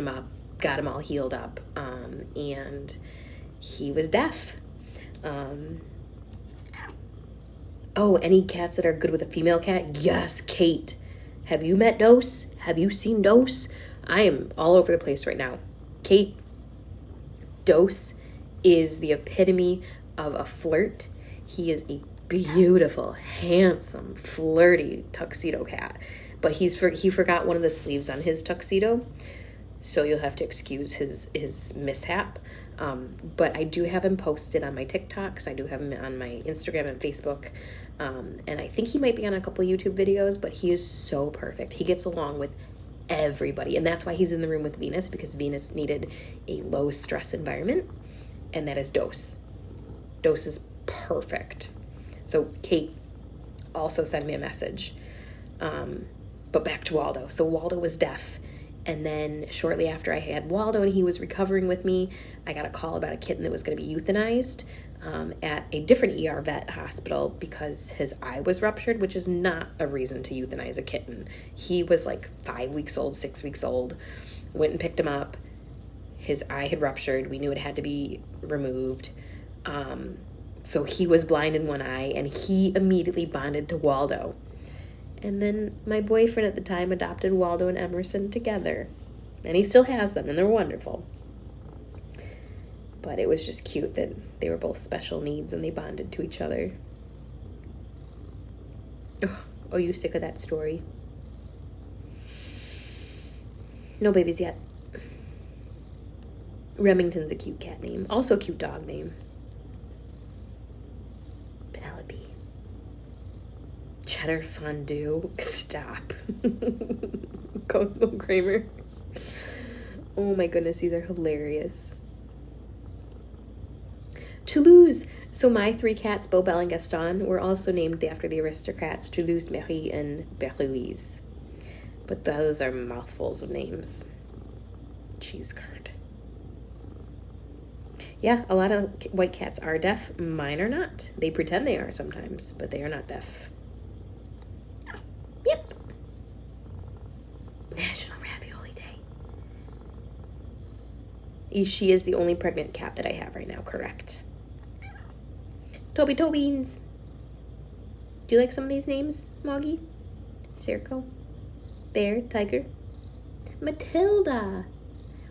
him up, got him all healed up, and he was deaf. Oh, any cats that are good with a female cat? Yes, Kate. Have you met Dose? Have you seen Dose? I am all over the place right now. Kate, Dose is the epitome of a flirt. He is a beautiful, handsome, flirty tuxedo cat. But he forgot one of the sleeves on his tuxedo, so you'll have to excuse his mishap. But I do have him posted on my TikToks. I do have him on my Instagram and Facebook. And I think he might be on a couple YouTube videos, but he is so perfect. He gets along with everybody. And that's why he's in the room with Venus, because Venus needed a low stress environment. And that is Dose. Dose is perfect. So Kate also sent me a message. But back to Waldo. So Waldo was deaf. And then shortly after I had Waldo and he was recovering with me, I got a call about a kitten that was going to be euthanized at a different ER vet hospital because his eye was ruptured, which is not a reason to euthanize a kitten. He was like 5 weeks old, 6 weeks old. Went and picked him up. His eye had ruptured. We knew it had to be removed. So he was blind in one eye, and he immediately bonded to Waldo. And then my boyfriend at the time adopted Waldo and Emerson together. And he still has them, and they're wonderful. But it was just cute that they were both special needs and they bonded to each other. Oh, you sick of that story? No babies yet. Remington's a cute cat name. Also a cute dog name. Penelope. Cheddar fondue. Stop. Cosmo Kramer. Oh my goodness, these are hilarious. Toulouse. So my 3 cats, Beau, Belle, and Gaston, were also named after the aristocrats Toulouse, Marie, and Berlouise. But those are mouthfuls of names. Cheese curd. Yeah, a lot of white cats are deaf. Mine are not. They pretend they are sometimes, but they are not deaf. Yep. National Ravioli Day. She is the only pregnant cat that I have right now, correct? Toby Tobeans. Do you like some of these names, Moggy? Circo? Bear? Tiger? Matilda.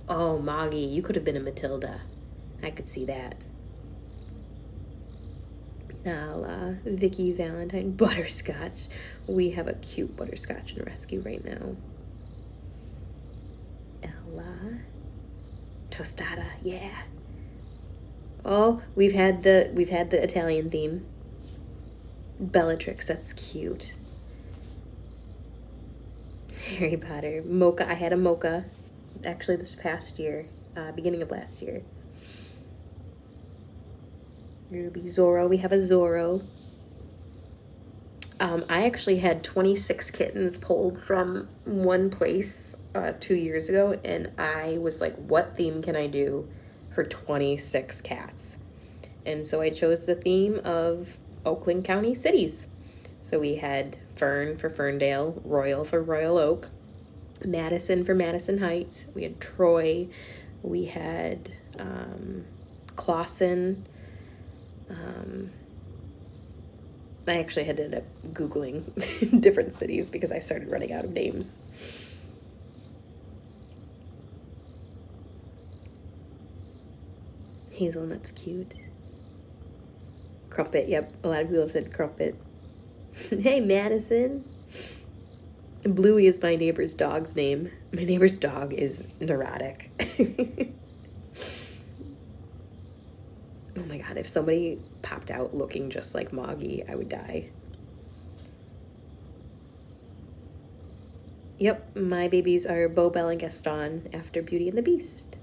Oh, Moggy, you could have been a Matilda. I could see that. Nala, Vicky, Valentine, Butterscotch. We have a cute Butterscotch in rescue right now. Ella. Tostada, yeah. Oh, we've had the Italian theme. Bellatrix, that's cute. Harry Potter. Mocha, I had a Mocha actually this past year, beginning of last year. Ruby, Zorro, we have a Zorro. I actually had 26 kittens pulled from one place 2 years ago, and I was like, what theme can I do for 26 cats? And so I chose the theme of Oakland County cities. So we had Fern for Ferndale, Royal for Royal Oak, Madison for Madison Heights, we had Troy, we had Clawson. I actually had to end up Googling different cities because I started running out of names. Hazelnut's cute. Crumpet, yep. A lot of people have said Crumpet. Hey, Madison. Bluey is my neighbor's dog's name. My neighbor's dog is neurotic. Oh my god, if somebody popped out looking just like Moggy, I would die. Yep, my babies are Beau, Belle, and Gaston after Beauty and the Beast.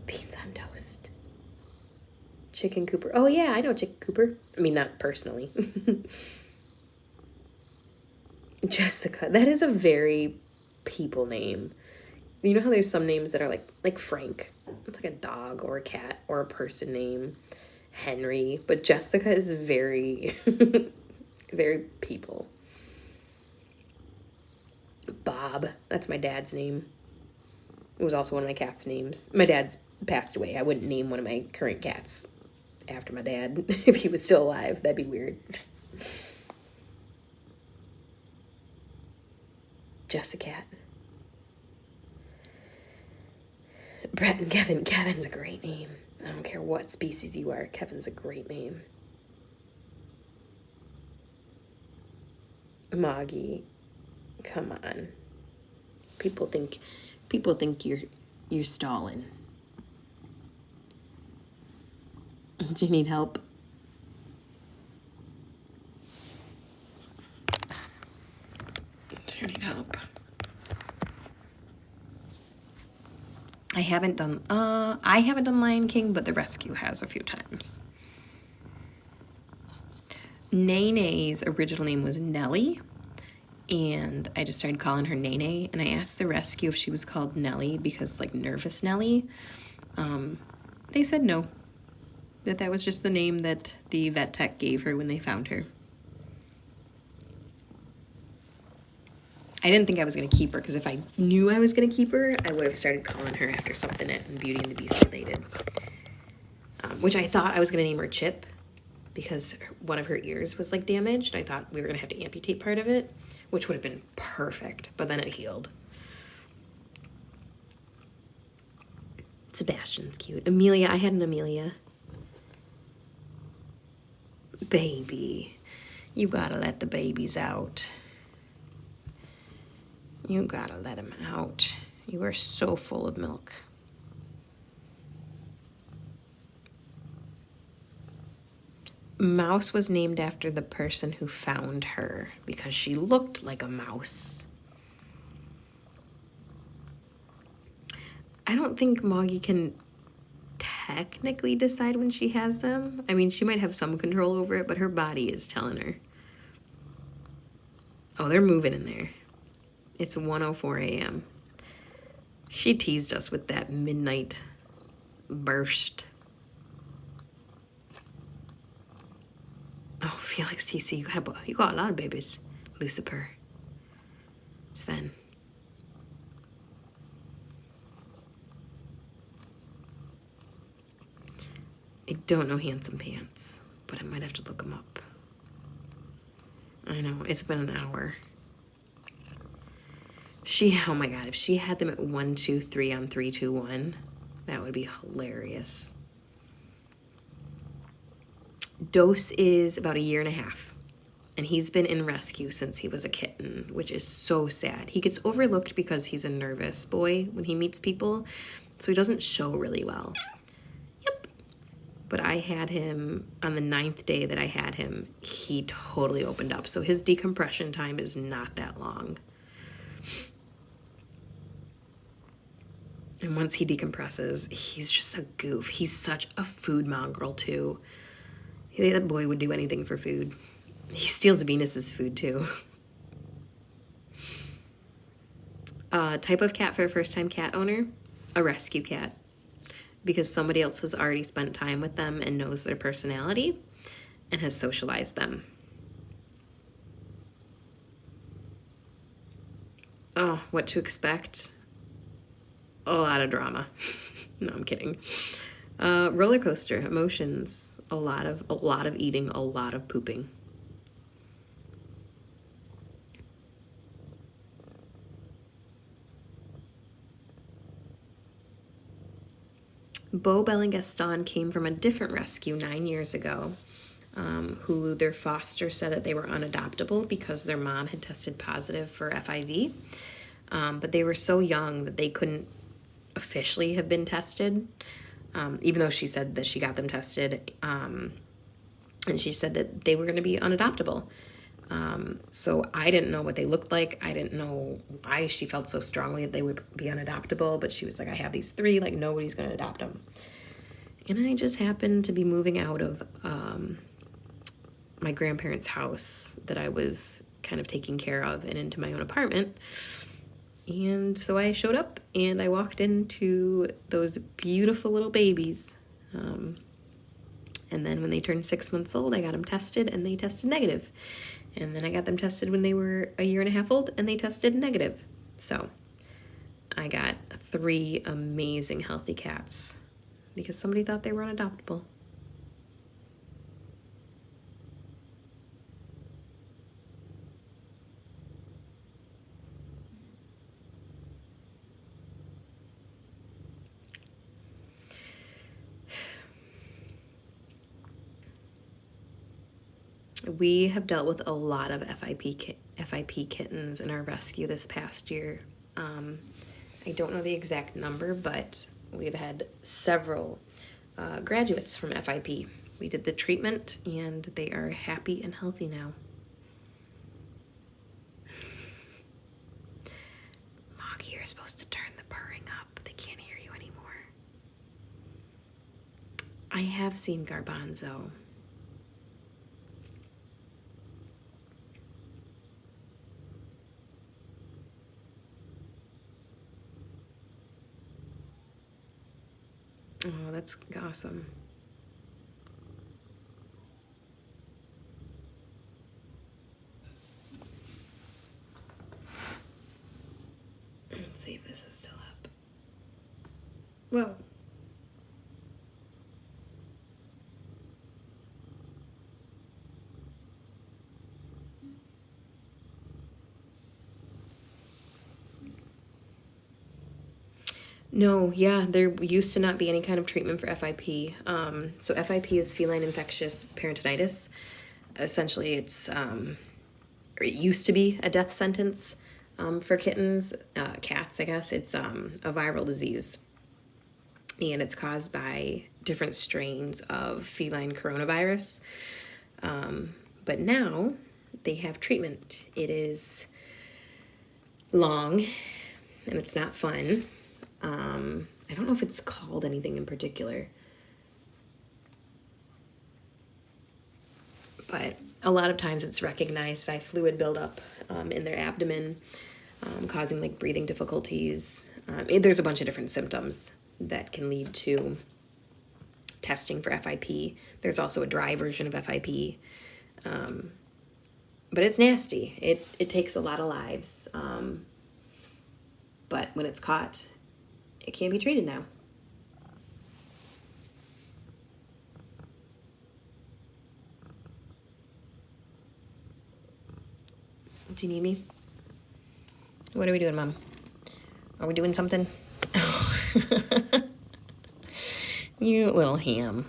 Beans on toast. Chicken Cooper. Oh yeah, I know Chicken Cooper. I mean, not personally. Jessica. That is a very people name. You know how there's some names that are like Frank. It's like a dog or a cat or a person name. Henry. But Jessica is very, very people. Bob. That's my dad's name. It was also one of my cat's names. My dad's passed away. I wouldn't name one of my current cats after my dad if he was still alive. That'd be weird. Just a cat. Brett and Kevin. Kevin's a great name. I don't care what species you are. Kevin's a great name. Moggy. Come on. People think you're stalling. Do you need help? Do you need help? I haven't done Lion King, but the rescue has a few times. Nene's original name was Nellie, and I just started calling her Nene, and I asked the rescue if she was called Nellie because, like, nervous Nellie. They said no, that was just the name that the vet tech gave her when they found her. I didn't think I was going to keep her, because if I knew I was going to keep her, I would have started calling her after something that Beauty and the Beast related. Which I thought I was going to name her Chip, because one of her ears was, like, damaged. I thought we were going to have to amputate part of it, which would have been perfect, but then it healed. Sebastian's cute. Amelia, I had an Amelia. Baby. You gotta let the babies out. You gotta let them out. You are so full of milk. Mouse was named after the person who found her because she looked like a mouse. I don't think Moggy can technically decide when she has them. I mean, she might have some control over it, but her body is telling her. Oh, they're moving in there. It's 1:04 a.m. She teased us with that midnight burst. Oh, Felix TC, you got a lot of babies. Lucifer. Sven. I don't know Handsome Pants, but I might have to look them up. I know, it's been an hour. Oh my god, if she had them at 1, 2, 3 on 3, 2, 1, that would be hilarious. Dose is about 1.5 years, and he's been in rescue since he was a kitten, which is so sad. He gets overlooked because he's a nervous boy when he meets people, so he doesn't show really well. Yep. But I had him on the 9th day that I had him. He totally opened up, so his decompression time is not that long. And once he decompresses, he's just a goof. He's such a food mongrel, too. That boy would do anything for food. He steals Venus's food, too. Type of cat for a first-time cat owner? A rescue cat. Because somebody else has already spent time with them and knows their personality and has socialized them. Oh, what to expect? A lot of drama. No, I'm kidding. Roller coaster, emotions, a lot of eating, a lot of pooping. Beau, Belle, and Gaston came from a different rescue 9 years ago, who their foster said that they were unadoptable because their mom had tested positive for FIV. But they were so young that they couldn't officially have been tested, even though she said that she got them tested, and she said that they were going to be unadoptable. So I didn't know what they looked like. I didn't know why she felt so strongly that they would be unadoptable, but she was like, I have these 3, like, nobody's going to adopt them. And I just happened to be moving out of my grandparents' house that I was kind of taking care of and into my own apartment. And so I showed up and I walked into those beautiful little babies. And then when they turned 6 months old, I got them tested and they tested negative. And then I got them tested when they were 1.5 years old and they tested negative. So I got 3 amazing healthy cats because somebody thought they were unadoptable. We have dealt with a lot of FIP kittens in our rescue this past year. I don't know the exact number, but we've had several graduates from FIP. We did the treatment, and they are happy and healthy now. Moggy, you're supposed to turn the purring up. They can't hear you anymore. I have seen Garbanzo. Oh, that's awesome. Let's see if this is still up. Well, no, yeah, there used to not be any kind of treatment for FIP. So FIP is feline infectious peritonitis. Essentially, it's or it used to be a death sentence for kittens, cats, I guess. It's a viral disease, and it's caused by different strains of feline coronavirus. But now they have treatment. It is long, and it's not fun. I don't know if it's called anything in particular, but a lot of times it's recognized by fluid buildup in their abdomen, causing like breathing difficulties. There's a bunch of different symptoms that can lead to testing for FIP. There's also a dry version of FIP, but it's nasty. It takes a lot of lives, but when it's caught, it can be treated now. Do you need me? What are we doing, Mom? Are we doing something? You little ham.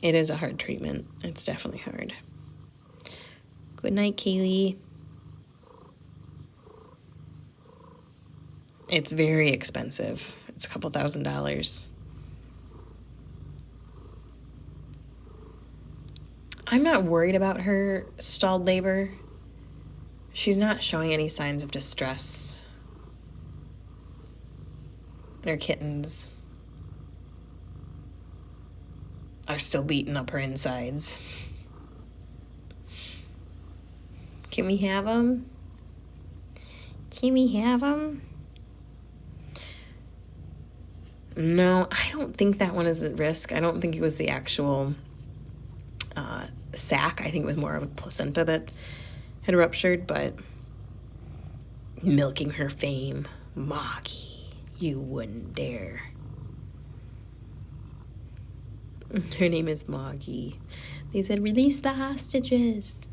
It is a hard treatment. It's definitely hard. Good night, Kaylee. It's very expensive. It's a couple $1,000s. I'm not worried about her stalled labor. She's not showing any signs of distress. Her kittens are still beating up her insides. Can we have them? Can we have them? No, I don't think that one is at risk. I don't think it was the actual sac. I think it was more of a placenta that had ruptured, but milking her fame. Moggy, you wouldn't dare. Her name is Moggy. They said, release the hostages.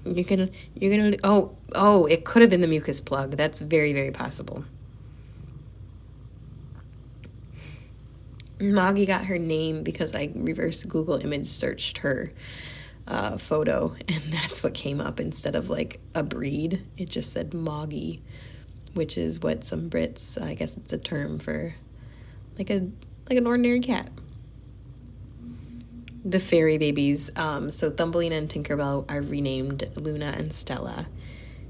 You're gonna, oh, it could have been the mucus plug. That's very, very possible. Moggy got her name because I reverse Google image searched her photo, and that's what came up instead of like a breed. It just said Moggy, which is what some Brits, I guess it's a term for like an ordinary cat. The fairy babies, so Thumbelina and Tinkerbell are renamed Luna and Stella,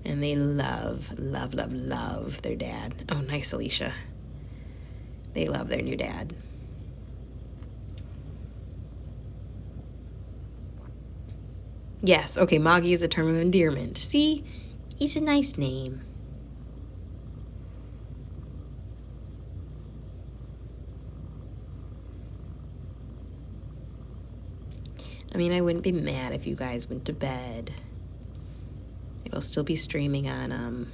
and they love their dad. Oh, nice, Alicia. They love their new dad. Yes, okay, Moggy is a term of endearment. See, it's a nice name. I mean, I wouldn't be mad if you guys went to bed. It'll still be streaming on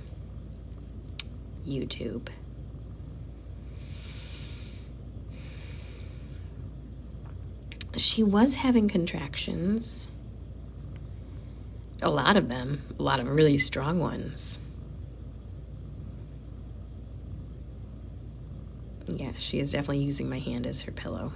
YouTube. She was having contractions. A lot of them. A lot of really strong ones. Yeah, she is definitely using my hand as her pillow.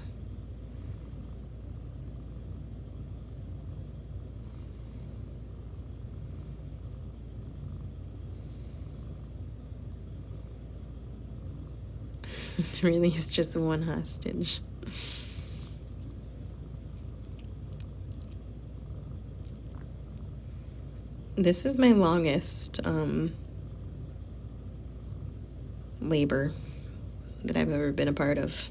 Release just one hostage. This is my longest labor that I've ever been a part of.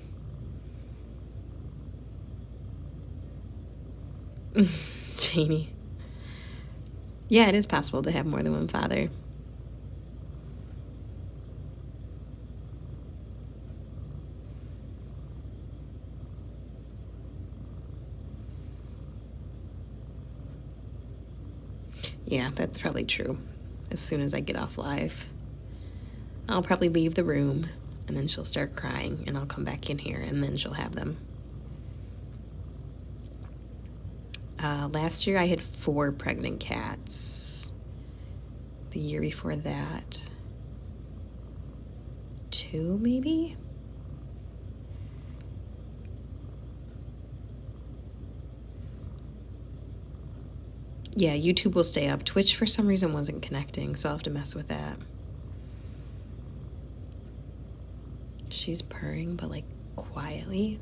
Janie. Yeah, it is possible to have more than one father. Yeah, that's probably true. As soon as I get off live, I'll probably leave the room, and then she'll start crying, and I'll come back in here, and then she'll have them. Last year I had 4 pregnant cats. The year before that, 2 maybe? Yeah, YouTube will stay up. Twitch for some reason wasn't connecting, so I'll have to mess with that. She's purring, but like quietly.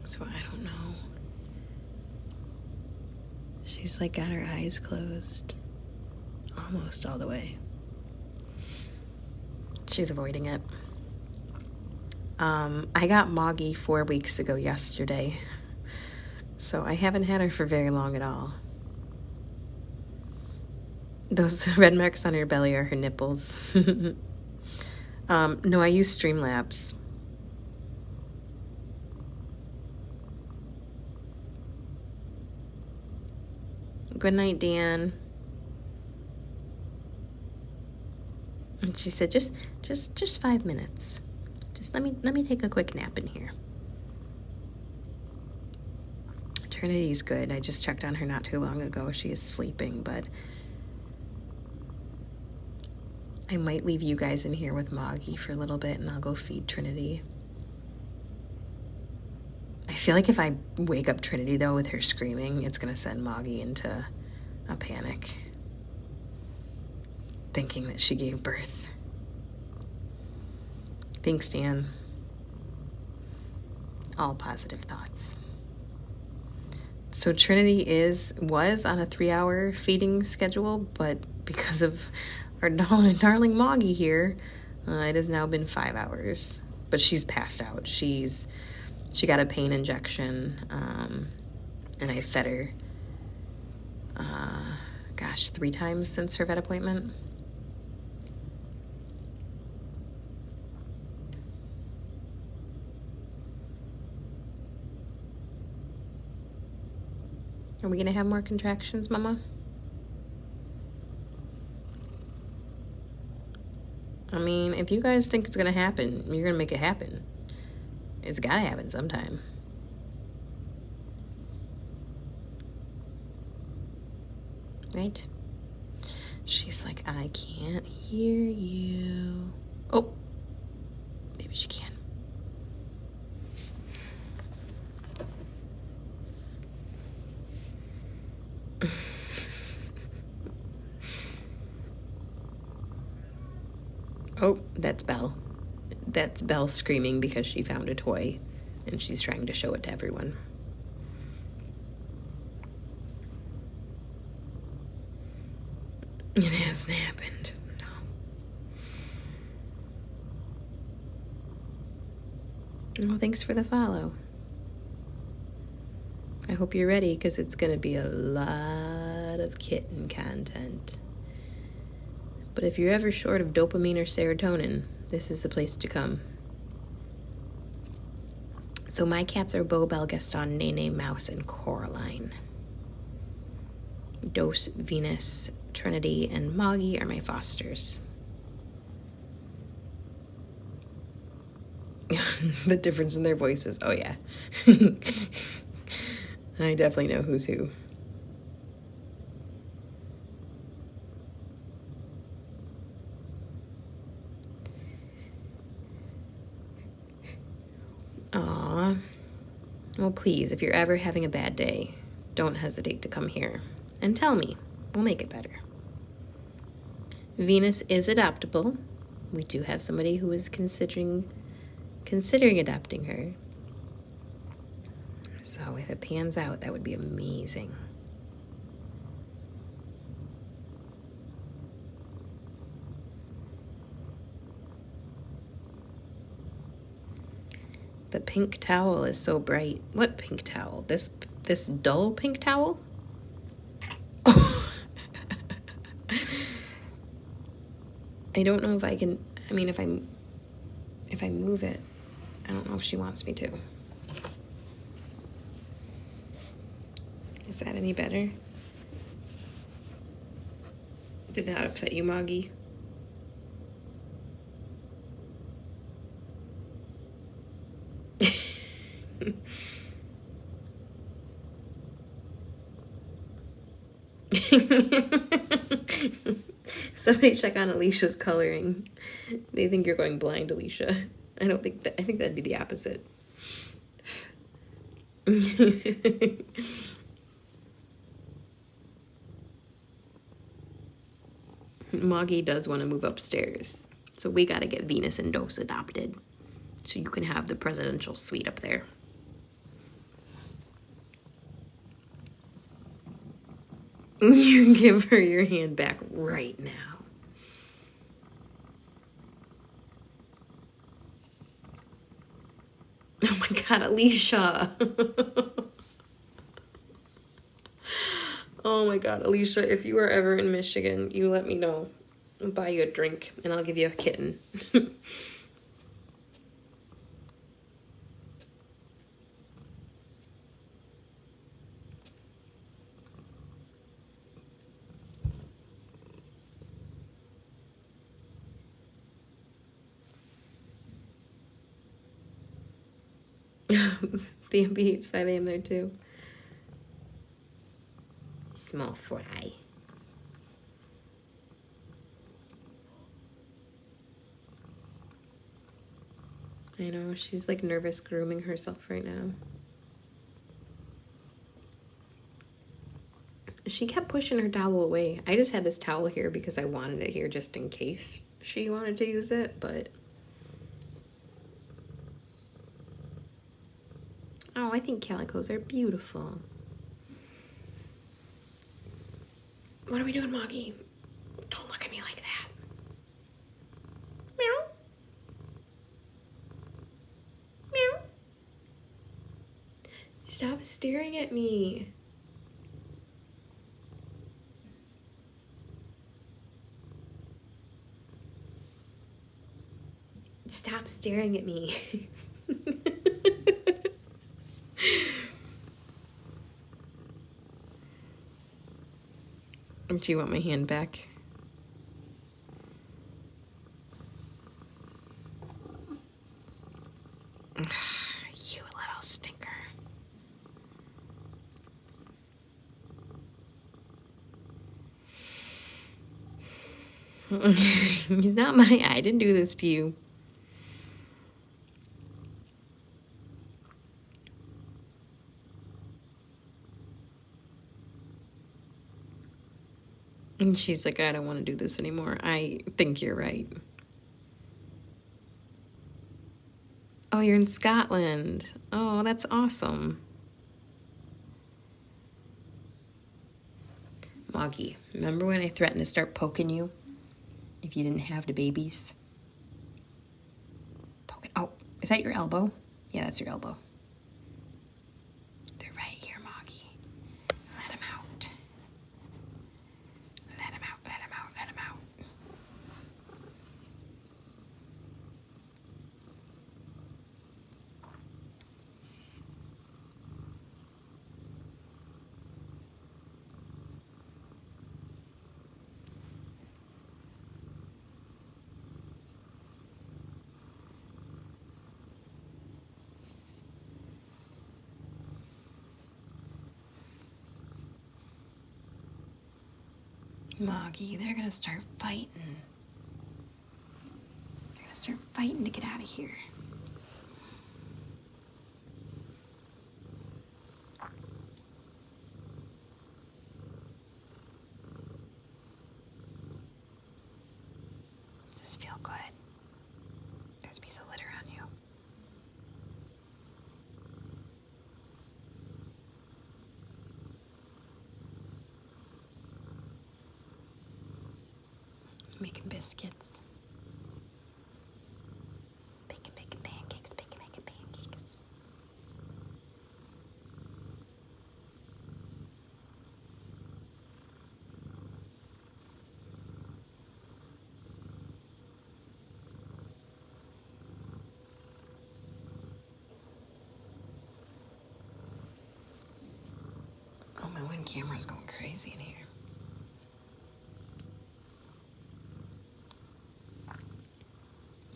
So I don't know. She's like got her eyes closed almost all the way. She's avoiding it. I got Moggy 4 weeks ago yesterday, so I haven't had her for very long at all. Those red marks on her belly are her nipples. No, I use Streamlabs. Good night, Dan. And she said, just 5 minutes. Just let me take a quick nap in here. Trinity's good. I just checked on her not too long ago. She is sleeping, but I might leave you guys in here with Moggy for a little bit, and I'll go feed Trinity. I feel like if I wake up Trinity, though, with her screaming, it's going to send Moggy into a panic, thinking that she gave birth. Thanks, Dan. All positive thoughts. So Trinity was on a 3-hour feeding schedule, but because of our darling Moggy here, it has now been 5 hours. But she's passed out. She got a pain injection, and I fed her, 3 times since her vet appointment. Are we gonna have more contractions, Mama? I mean, if you guys think it's gonna happen, you're gonna make it happen. It's gotta happen sometime. Right? She's like, I can't hear you. Oh, maybe she can. Oh, that's Belle. That's Belle screaming because she found a toy and she's trying to show it to everyone. It hasn't happened. No. Well, thanks for the follow. I hope you're ready because it's going to be a lot of kitten content. But if you're ever short of dopamine or serotonin, this is the place to come. So my cats are Bobel, Gaston, Nene, Mouse, and Coraline. Dose, Venus, Trinity, and Moggy are my fosters. The difference in their voices. Oh, yeah. I definitely know who's who. Aw. Well, please, if you're ever having a bad day, don't hesitate to come here and tell me. We'll make it better. Venus is adoptable. We do have somebody who is considering adopting her. So if it pans out, that would be amazing. The pink towel is so bright. What pink towel? This dull pink towel? I don't know if I can. I mean, if I move it, I don't know if she wants me to. Is that any better? Did that upset you, Moggy? Somebody check on Alicia's coloring. They think you're going blind, Alicia. I don't think that. I think that'd be the opposite. Moggy does want to move upstairs, so we got to get Venus and Dose adopted, so you can have the presidential suite up there. You give her your hand back right now. Oh my God, Alicia. Oh my God, Alicia, if you are ever in Michigan, you let me know. I'll buy you a drink and I'll give you a kitten. Bambi eats 5 a.m. there too. Small fry. I know, she's like nervous grooming herself right now. She kept pushing her towel away. I just had this towel here because I wanted it here just in case she wanted to use it, but... Oh, I think calicos are beautiful. What are we doing, Moggy? Don't look at me like that. Meow. Meow. Stop staring at me. Stop staring at me. Do you want my hand back? You little stinker. It's not I didn't do this to you. And she's like, I don't want to do this anymore. I think you're right. Oh, you're in Scotland. Oh, that's awesome. Moggy, remember when I threatened to start poking you if you didn't have the babies? Poking. Oh, is that your elbow? Yeah, that's your elbow. They're right here, Moggy. Let him out. Let him out, let him out, let him out. Moggy, they're gonna start fighting. They're gonna start fighting to get out of here. Does this feel good? There's a piece of litter on you. Making biscuits. Bacon, bacon, pancakes, bacon, bacon, pancakes. Oh, my one camera's going crazy in here.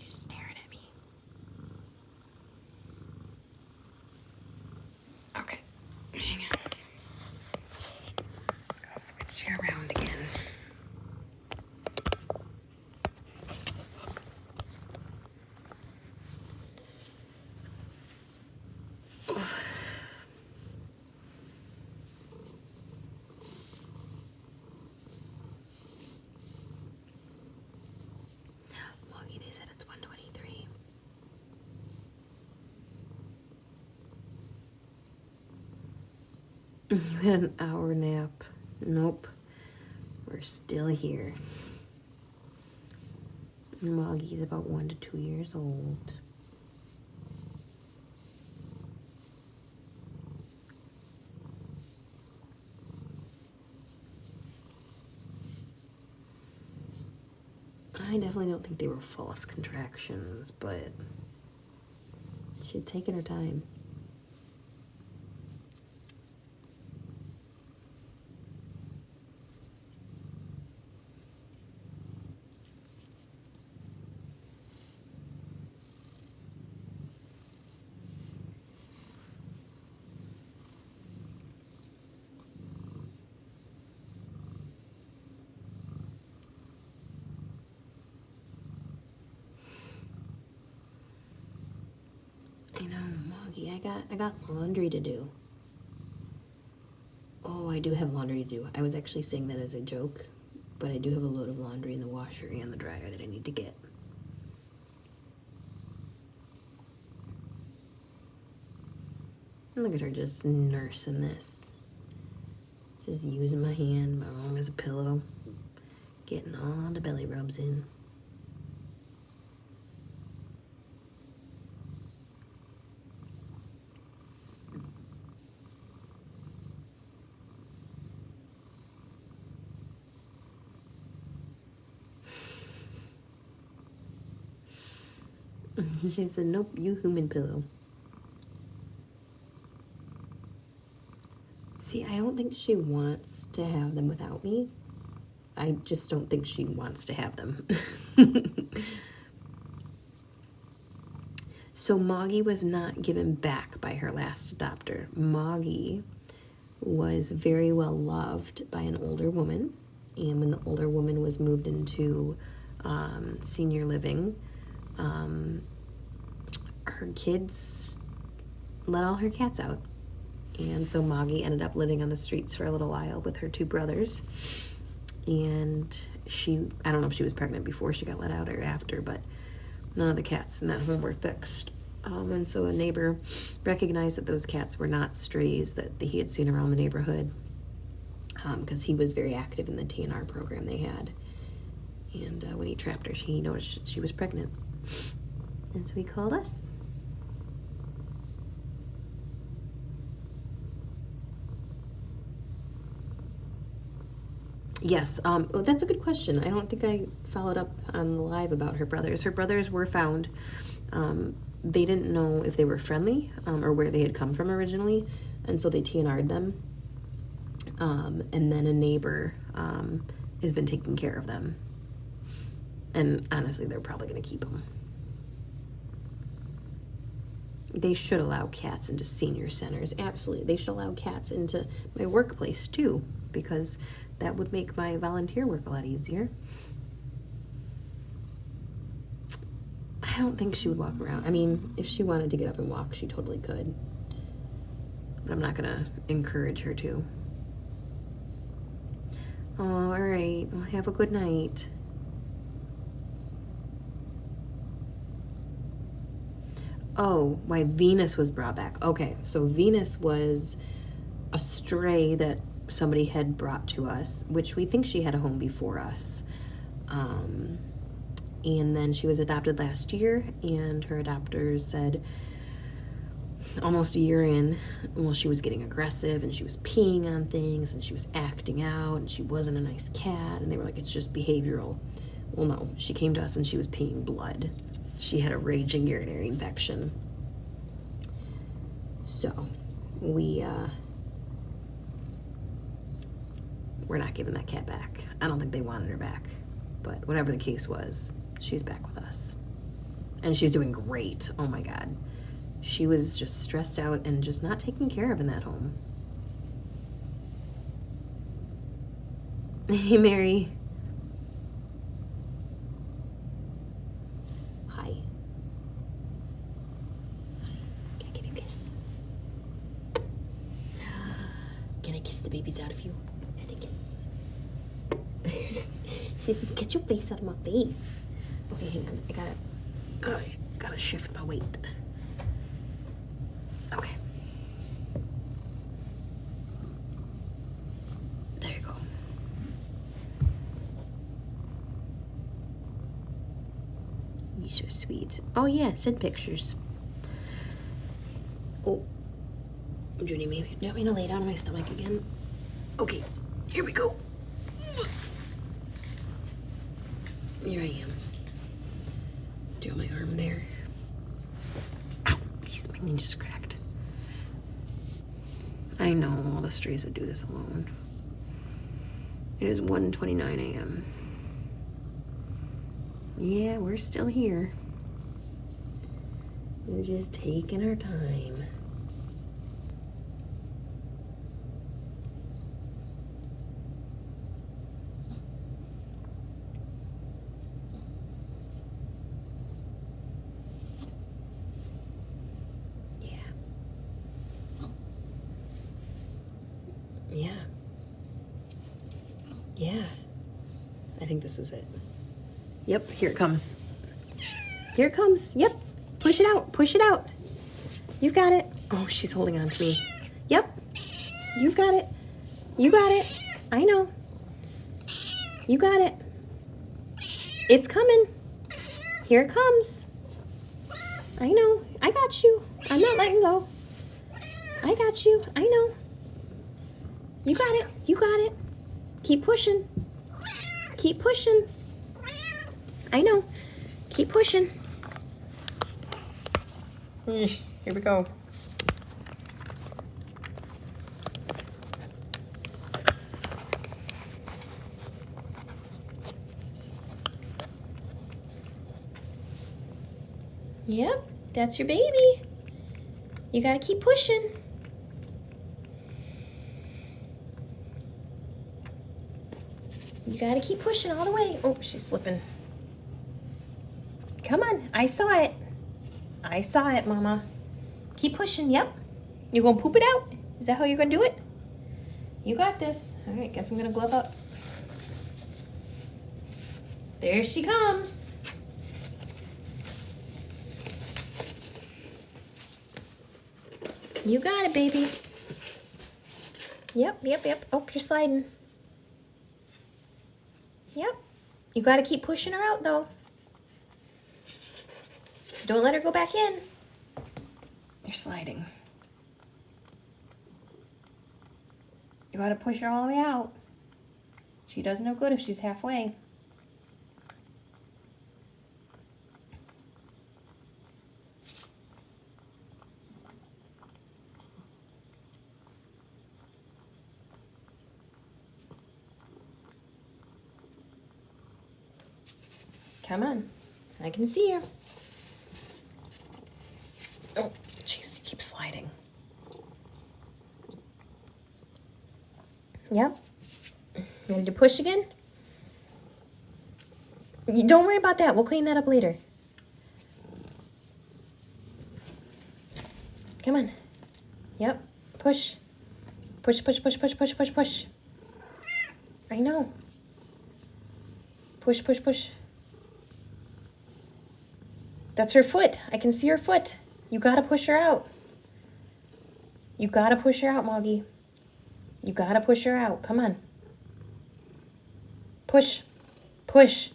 You're staring at me. Okay, hang on. I'll switch you around again. Moggy, they said it's 1:23. You had an hour nap. Nope. We're still here. Moggy's about 1 to 2 years old. I definitely don't think they were false contractions, but she's taking her time. I know, Moggy, I got laundry to do. Oh, I do have laundry to do. I was actually saying that as a joke, but I do have a load of laundry in the washer and the dryer that I need to get. Look at her just nursing this. Just using my hand, my arm as a pillow, getting all the belly rubs in. She said, nope, you human pillow. See, I don't think she wants to have them without me. I just don't think she wants to have them. So Moggy was not given back by her last adopter. Moggy was very well loved by an older woman. And when the older woman was moved into senior living, her kids let all her cats out. And so Moggy ended up living on the streets for a little while with her 2 brothers. And I don't know if she was pregnant before she got let out or after, but none of the cats in that home were fixed. And so a neighbor recognized that those cats were not strays that he had seen around the neighborhood, because he was very active in the TNR program they had. And when he trapped her, he noticed she was pregnant. And so he called us. Yes, that's a good question. I don't think I followed up on the live about her brothers. Her brothers were found. They didn't know if they were friendly or where they had come from originally, and so they TNR'd them. And then a neighbor has been taking care of them. And honestly, they're probably going to keep them. They should allow cats into senior centers. Absolutely. They should allow cats into my workplace too, because that would make my volunteer work a lot easier. I don't think she would walk around. I mean, if she wanted to get up and walk, she totally could. But I'm not gonna encourage her to. Oh, all right. Well, have a good night. Oh, why Venus was brought back. Okay, so Venus was a stray that somebody had brought to us, which we think she had a home before us. And then she was adopted last year, and her adopters said almost a year in, well, she was getting aggressive, and she was peeing on things, and she was acting out, and she wasn't a nice cat, and they were like, it's just behavioral. Well, no, she came to us and she was peeing blood. She had a raging urinary infection. So we're not giving that cat back. I don't think they wanted her back, but whatever the case was, she's back with us. And she's doing great. Oh my God. She was just stressed out and just not taken care of in that home. Hey, Mary. Hi. Can I give you a kiss? Can I kiss the babies out of you? I think kiss. She says, get your face out of my face. Okay, hang on. I gotta shift my weight. Okay. There you go. You're so sweet. Oh yeah, send pictures. Oh, Judy, maybe do you want me to lay down on my stomach again? Okay, here we go. Here I am. Do you want my arm there? Ow, jeez, my knee just cracked. I know all the strays that do this alone. It is 1:29 a.m. Yeah, we're still here. We're just taking our time. Yeah, I think this is it. Yep, here it comes. Here it comes. Yep, push it out, push it out. You've got it. Oh, she's holding on to me. Yep, you've got it. You got it. I know. You got it. It's coming. Here it comes. I know. I got you. I'm not letting go. I got you. I know. You got it. You got it. Keep pushing. Keep pushing. I know. Keep pushing. Here we go. Yep, that's your baby. You gotta keep pushing. You gotta keep pushing all the way. Oh, she's slipping. Come on, I saw it. I saw it, Mama. Keep pushing, yep. You gonna poop it out? Is that how you're gonna do it? You got this. All right, guess I'm gonna glove up. There she comes. You got it, baby. Yep, yep, yep. Oh, you're sliding. Yep. You got to keep pushing her out, though. Don't let her go back in. You're sliding. You got to push her all the way out. She does no good if she's halfway. Come on. I can see her. Oh, Keep sliding. Yep. Ready to push again? Don't worry about that. We'll clean that up later. Come on. Yep. Push. Push, push, push, push, push, push, push. I know. Push, push, push. That's her foot. I can see her foot. You gotta push her out. You gotta push her out, Moggy. You gotta push her out. Come on. Push. Push.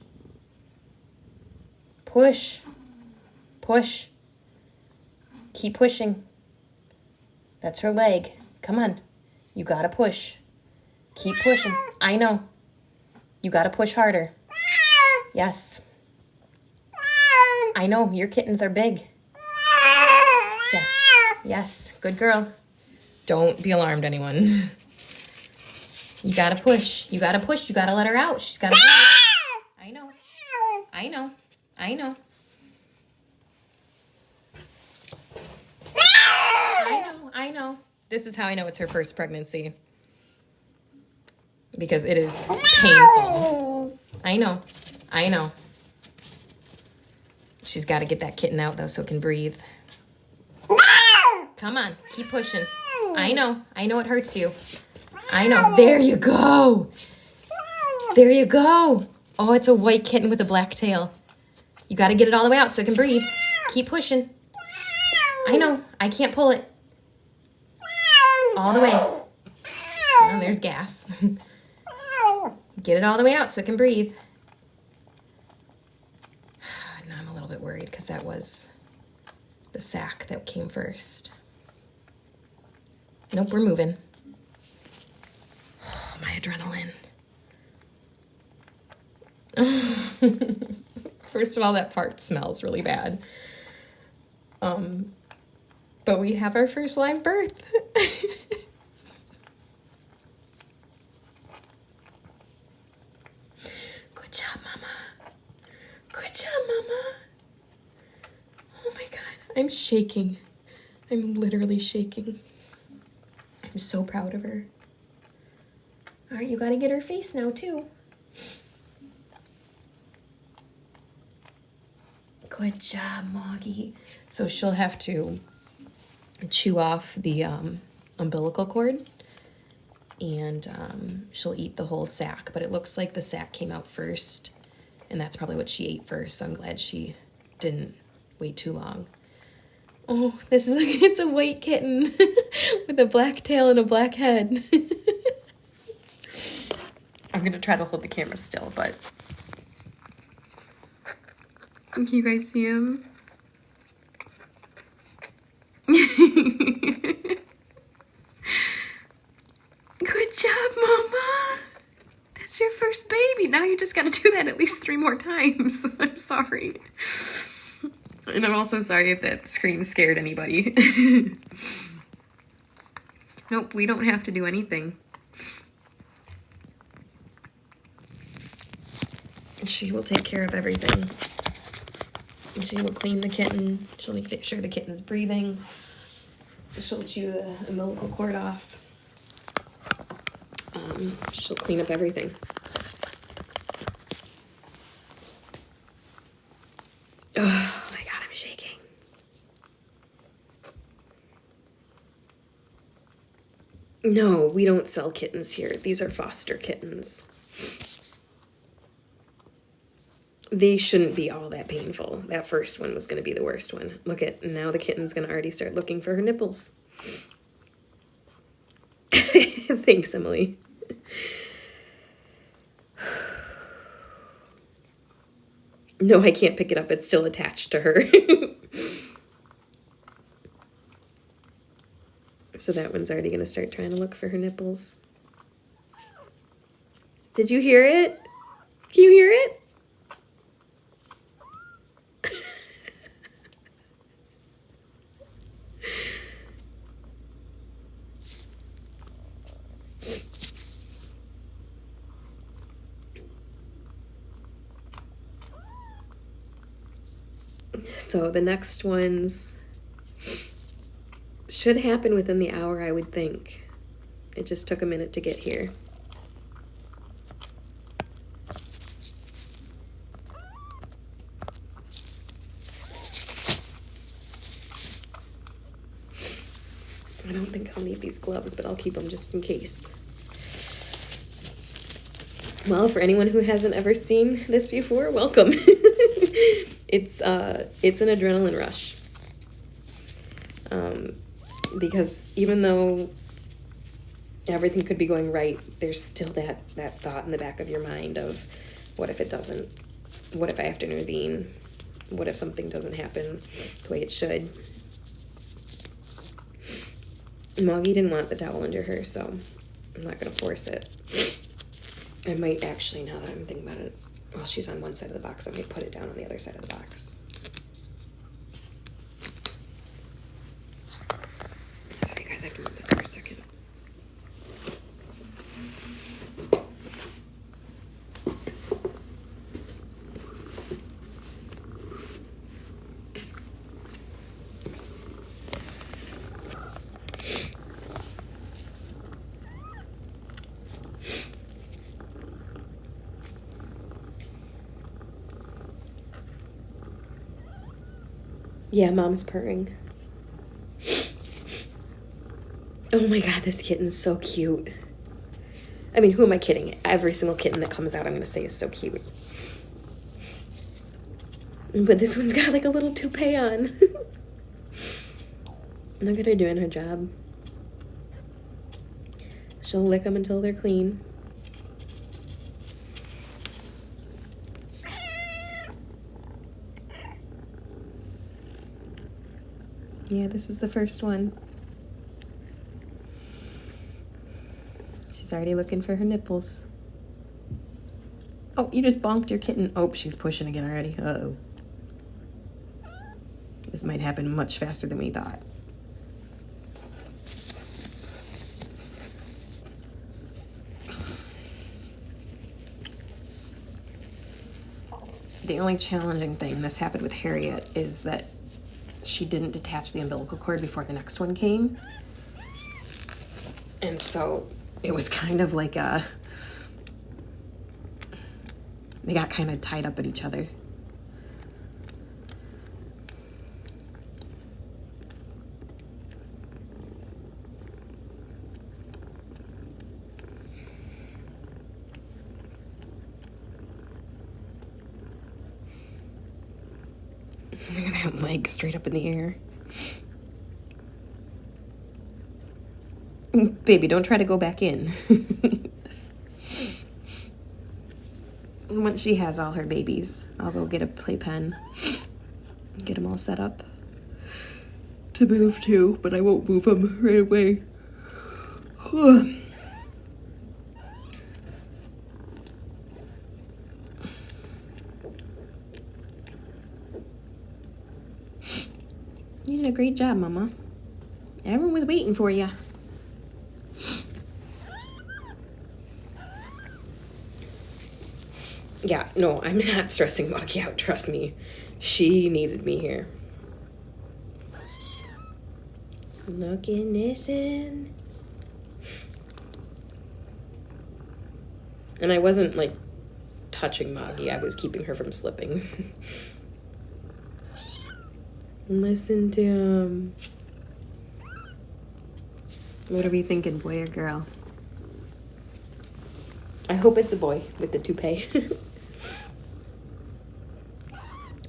Push. Push. Keep pushing. That's her leg. Come on. You gotta push. Keep pushing. I know. You gotta push harder. Yes. I know. Your kittens are big. Yes. Yes. Good girl. Don't be alarmed, anyone. You gotta push. You gotta push. You gotta let her out. She's gotta breathe. I know. I know. I know. I know. I know. This is how I know it's her first pregnancy. Because it is painful. I know. I know. She's got to get that kitten out, though, so it can breathe. Come on. Keep pushing. I know. I know it hurts you. I know. There you go. There you go. Oh, it's a white kitten with a black tail. You got to get it all the way out so it can breathe. Keep pushing. I know. I can't pull it. All the way. Oh, there's gas. Get it all the way out so it can breathe. Now I'm a little bit worried because that was the sack that came first. Nope, we're moving. Oh, my adrenaline. First of all, that fart smells really bad. But we have our first live birth. Good job, Mama. Good job, Mama. Oh my God, I'm shaking. I'm literally shaking. I'm so proud of her. All right, you gotta get her face now too. Good job, Moggy. So she'll have to chew off the umbilical cord, and she'll eat the whole sack, but it looks like the sack came out first, and that's probably what she ate first, so I'm glad she didn't wait too long. Oh, this is it's a white kitten with a black tail and a black head. I'm gonna try to hold the camera still, but can you guys see him? Good job, Mama. That's your first baby. Now you just gotta do that at least 3 more times. I'm sorry. And I'm also sorry if that scream scared anybody. Nope, we don't have to do anything. She will take care of everything. She will clean the kitten. She'll make sure the kitten's breathing. She'll chew the umbilical cord off. She'll clean up everything. Oh my God, I'm shaking. No, we don't sell kittens here. These are foster kittens. They shouldn't be all that painful. That first one was going to be the worst one. Look at, now the kitten's going to already start looking for her nipples. Thanks, Emily. No, I can't pick it up. It's still attached to her. So that one's already going to start trying to look for her nipples. Did you hear it? Can you hear it? So the next ones, Should happen within the hour, I would think. It just took a minute to get here. I don't think I'll need these gloves, but I'll keep them just in case. Well, for anyone who hasn't ever seen this before, welcome. It's an adrenaline rush. Because even though everything could be going right, there's still that thought in the back of your mind of, what if it doesn't? What if I have to intervene? What if something doesn't happen the way it should? Moggy didn't want the towel under her, so I'm not going to force it. I might actually, now that I'm thinking about it, well, she's on one side of the box, I might put it down on the other side of the box. Sorry guys, I can move this for a second. Yeah, mom's purring. Oh my god, this kitten's so cute. I mean, who am I kidding? Every single kitten that comes out, I'm going to say is so cute. But this one's got like a little toupee on. Look at her doing her job. She'll lick them until they're clean. Yeah, this is the first one. She's already looking for her nipples. Oh, you just bonked your kitten. Oh, she's pushing again already. Uh-oh. This might happen much faster than we thought. The only challenging thing, this happened with Harriet, is that she didn't detach the umbilical cord before the next one came. And so it was kind of like they got kind of tied up at each other. Look at that leg straight up in the air. Baby, don't try to go back in. Once she has all her babies, I'll go get a playpen. Get them all set up to move to, but I won't move them right away. You did a great job, Mama. Everyone was waiting for you. Yeah, no, I'm not stressing Moggy out, trust me. She needed me here. Look and listen. And I wasn't, like, touching Moggy. I was keeping her from slipping. Listen to him. What are we thinking, boy or girl? I hope it's a boy with the toupee.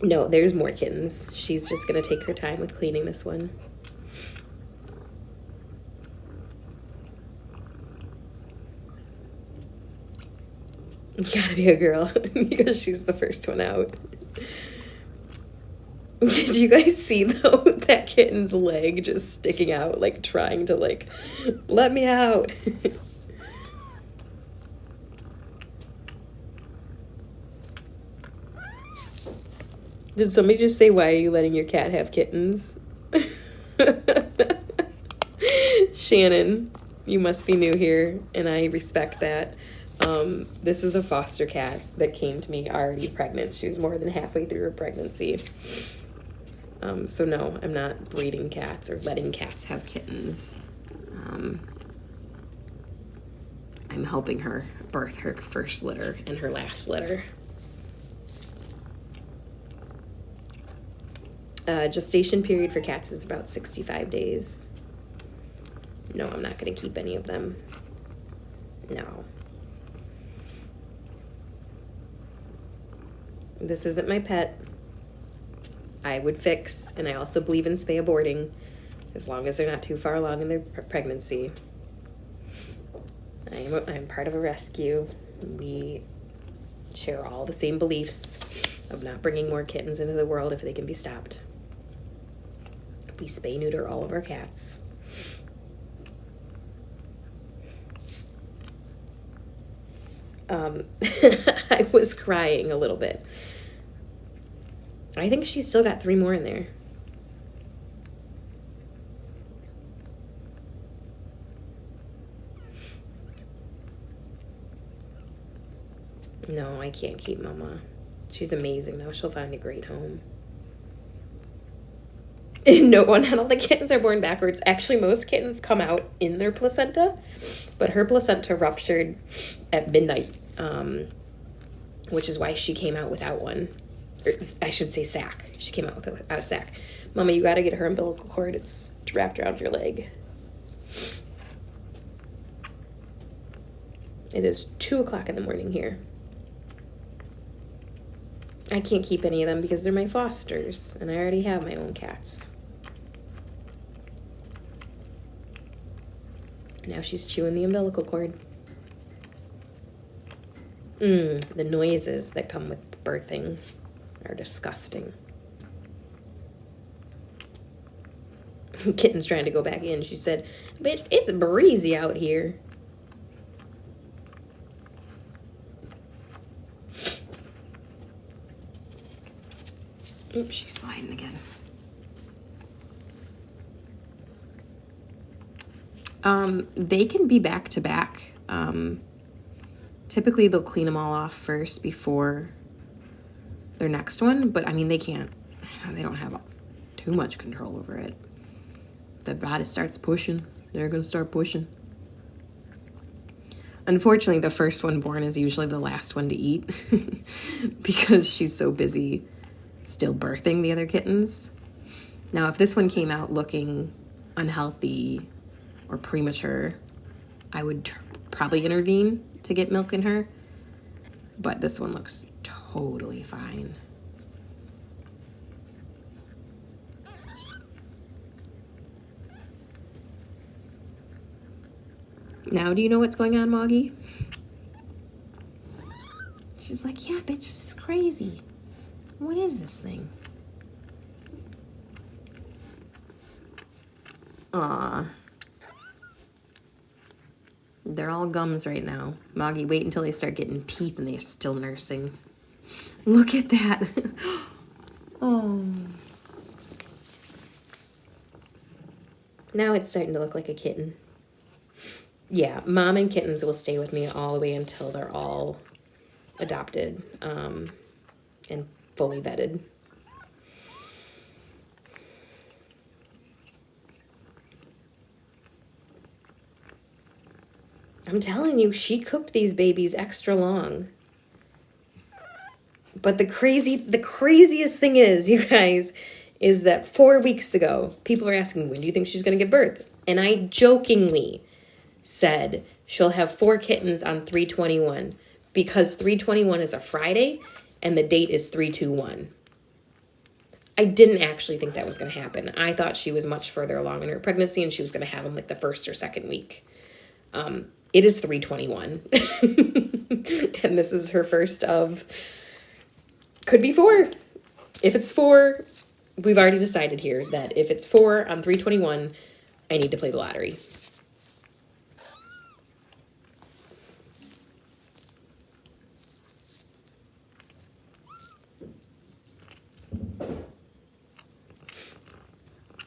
No, there's more kittens. She's just gonna take her time with cleaning this one. You gotta be a girl because she's the first one out. Did you guys see though that kitten's leg just sticking out, like trying to like, let me out? Did somebody just say, why are you letting your cat have kittens? Shannon, you must be new here, and I respect that. This is a foster cat that came to me already pregnant. She was more than halfway through her pregnancy. So no, I'm not breeding cats or letting cats have kittens. I'm helping her birth her first litter and her last litter. Gestation period for cats is about 65 days. No, I'm not going to keep any of them. No. This isn't my pet. I would fix, and I also believe in spay aborting, as long as they're not too far along in their pregnancy. I'm part of a rescue. We share all the same beliefs of not bringing more kittens into the world if they can be stopped. We spay neuter all of our cats. I was crying a little bit. I think she's still got 3 more in there. No, I can't keep Mama. She's amazing, though. She'll find a great home. No, not all the kittens are born backwards. Actually, most kittens come out in their placenta, but her placenta ruptured at midnight, which is why she came out without one. Or, I should say sac. She came out without a sac. Mama, you got to get her umbilical cord. It's wrapped around your leg. It is 2 o'clock in the morning here. I can't keep any of them because they're my fosters, and I already have my own cats. Now she's chewing the umbilical cord. The noises that come with birthing are disgusting. Kitten's trying to go back in. She said, "Bitch, it's breezy out here." Oops, she's sliding again. They can be back to back. Typically they'll clean them all off first before their next one, but I mean, they don't have too much control over it. The body starts pushing, they're gonna start pushing. Unfortunately, the first one born is usually the last one to eat because she's so busy still birthing the other kittens. Now, if this one came out looking unhealthy or premature, I would probably intervene to get milk in her, but this one looks totally fine. Now, do you know what's going on, Moggy? She's like, yeah, bitch, this is crazy. What is this thing? Aw. They're all gums right now. Moggy, wait until they start getting teeth and they're still nursing. Look at that. Oh. Now it's starting to look like a kitten. Yeah, mom and kittens will stay with me all the way until they're all adopted and fully vetted. I'm telling you, she cooked these babies extra long. But the craziest thing is, you guys, is that 4 weeks ago, people were asking, when do you think she's going to give birth? And I jokingly said she'll have 4 kittens on 3/21 because 3/21 is a Friday and the date is 3/21. I didn't actually think that was going to happen. I thought she was much further along in her pregnancy and she was going to have them like the first or second week. It is 3/21 and this is her first of, could be 4. If it's 4, we've already decided here that if it's 4 on 3/21, I need to play the lottery.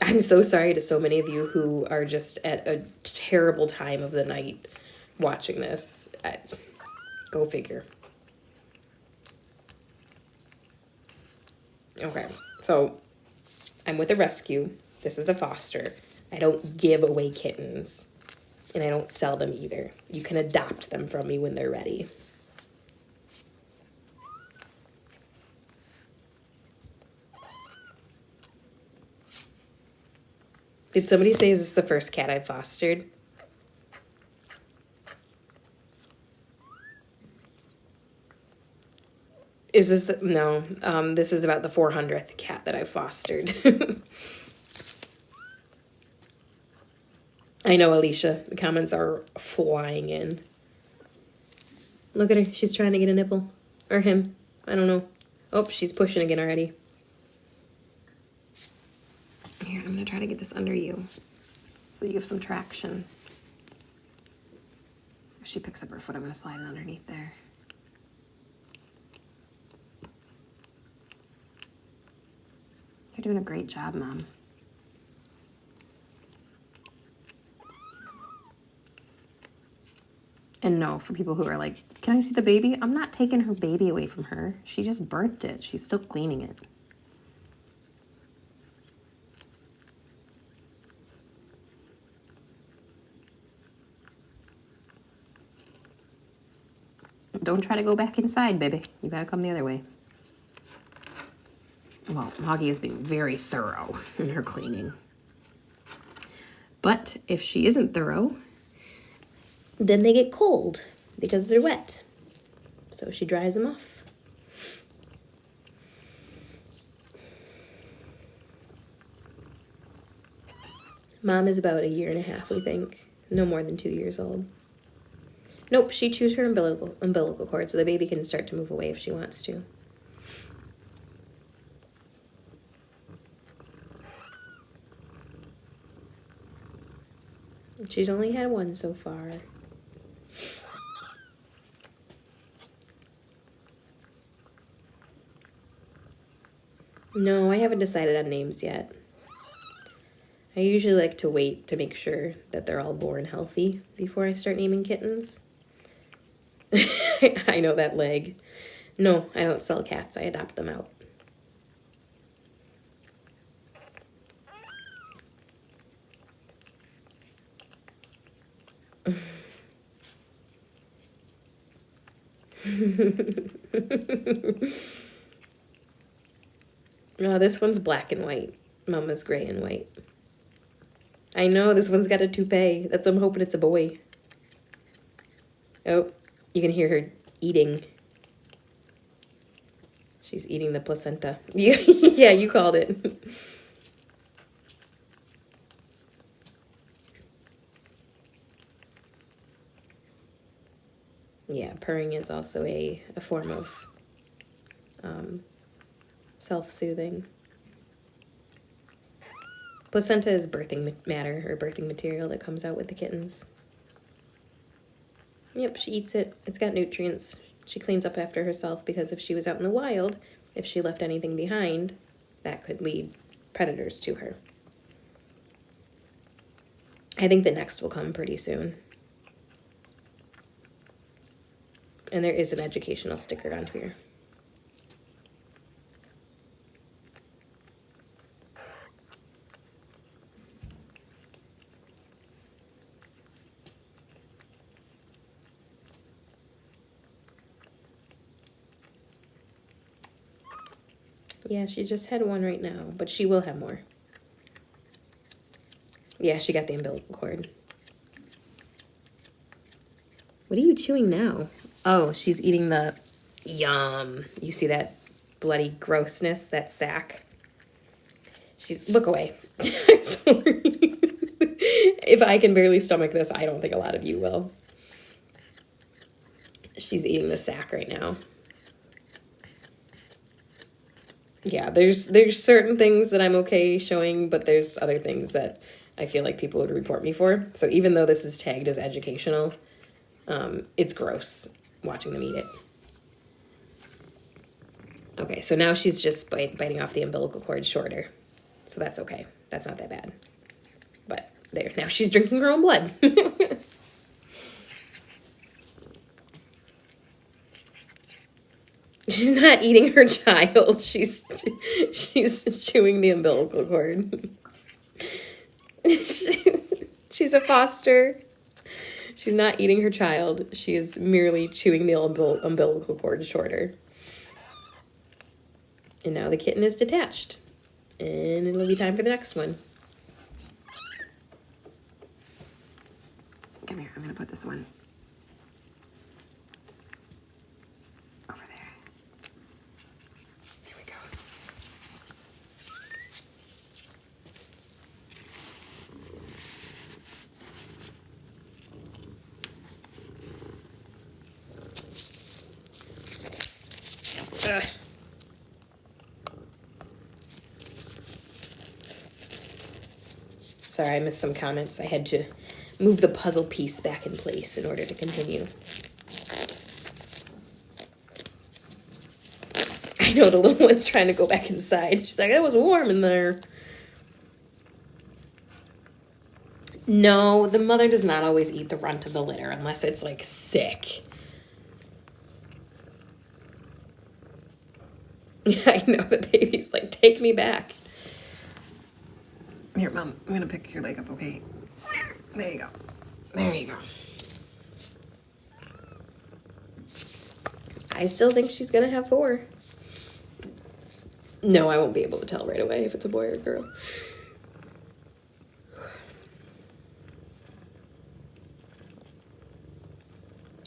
I'm so sorry to so many of you who are just at a terrible time of the night watching this. Go figure. Okay, so I'm with a rescue. This is a foster. I don't give away kittens. And I don't sell them either. You can adopt them from me when they're ready. Did somebody say, is this the first cat I've fostered? Is this the, no, this is about the 400th cat that I've fostered. I know, Alicia, the comments are flying in. Look at her, she's trying to get a nipple. Or him, I don't know. Oh, she's pushing again already. Here, I'm gonna try to get this under you so that you have some traction. If she picks up her foot, I'm gonna slide it underneath there. You're doing a great job, Mom. And no, for people who are like, can I see the baby? I'm not taking her baby away from her. She just birthed it. She's still cleaning it. Don't try to go back inside, baby. You gotta come the other way. Well, Moggy is being very thorough in her cleaning. But if she isn't thorough, then they get cold because they're wet. So she dries them off. Mom is about 1.5 years, we think. No more than 2 years old. Nope, she chews her umbilical cord so the baby can start to move away if she wants to. She's only had one so far. No, I haven't decided on names yet. I usually like to wait to make sure that they're all born healthy before I start naming kittens. I know that leg. No, I don't sell cats. I adopt them out. Oh, this one's black and white. Mama's gray and white. I know, this one's got a toupee. That's I'm hoping it's a boy. Oh, you can hear her eating. She's eating the placenta. Yeah, you called it. Yeah, purring is also a form of self-soothing. Placenta is birthing matter or birthing material that comes out with the kittens. Yep, she eats it. It's got nutrients. She cleans up after herself because if she was out in the wild, if she left anything behind, that could lead predators to her. I think the next will come pretty soon. And there is an educational sticker on here. Yeah, she just had one right now, but she will have more. Yeah, she got the umbilical cord. What are you chewing now? Oh, she's eating the yum. You see that bloody grossness, that sack? She's, look away. I'm sorry. If I can barely stomach this, I don't think a lot of you will. She's eating the sack right now. Yeah, there's certain things that I'm okay showing, but there's other things that I feel like people would report me for. So even though this is tagged as educational, it's gross watching them eat it. Okay, so now she's just biting off the umbilical cord shorter. So that's okay. That's not that bad. But there, now she's drinking her own blood. She's not eating her child. She's chewing the umbilical cord. She's a foster. She's not eating her child. She is merely chewing the umbilical cord shorter. And now the kitten is detached. And it'll be time for the next one. Come here, I'm gonna put this one over there. Here we go. Ugh. Sorry, I missed some comments. I had to move the puzzle piece back in place in order to continue. I know the little one's trying to go back inside. She's like, it was warm in there. No, the mother does not always eat the runt of the litter unless it's like sick. I know, the baby's like, take me back. Here, Mom, I'm gonna pick your leg up, okay? There you go. There you go. I still think she's gonna have 4. No, I won't be able to tell right away if it's a boy or a girl.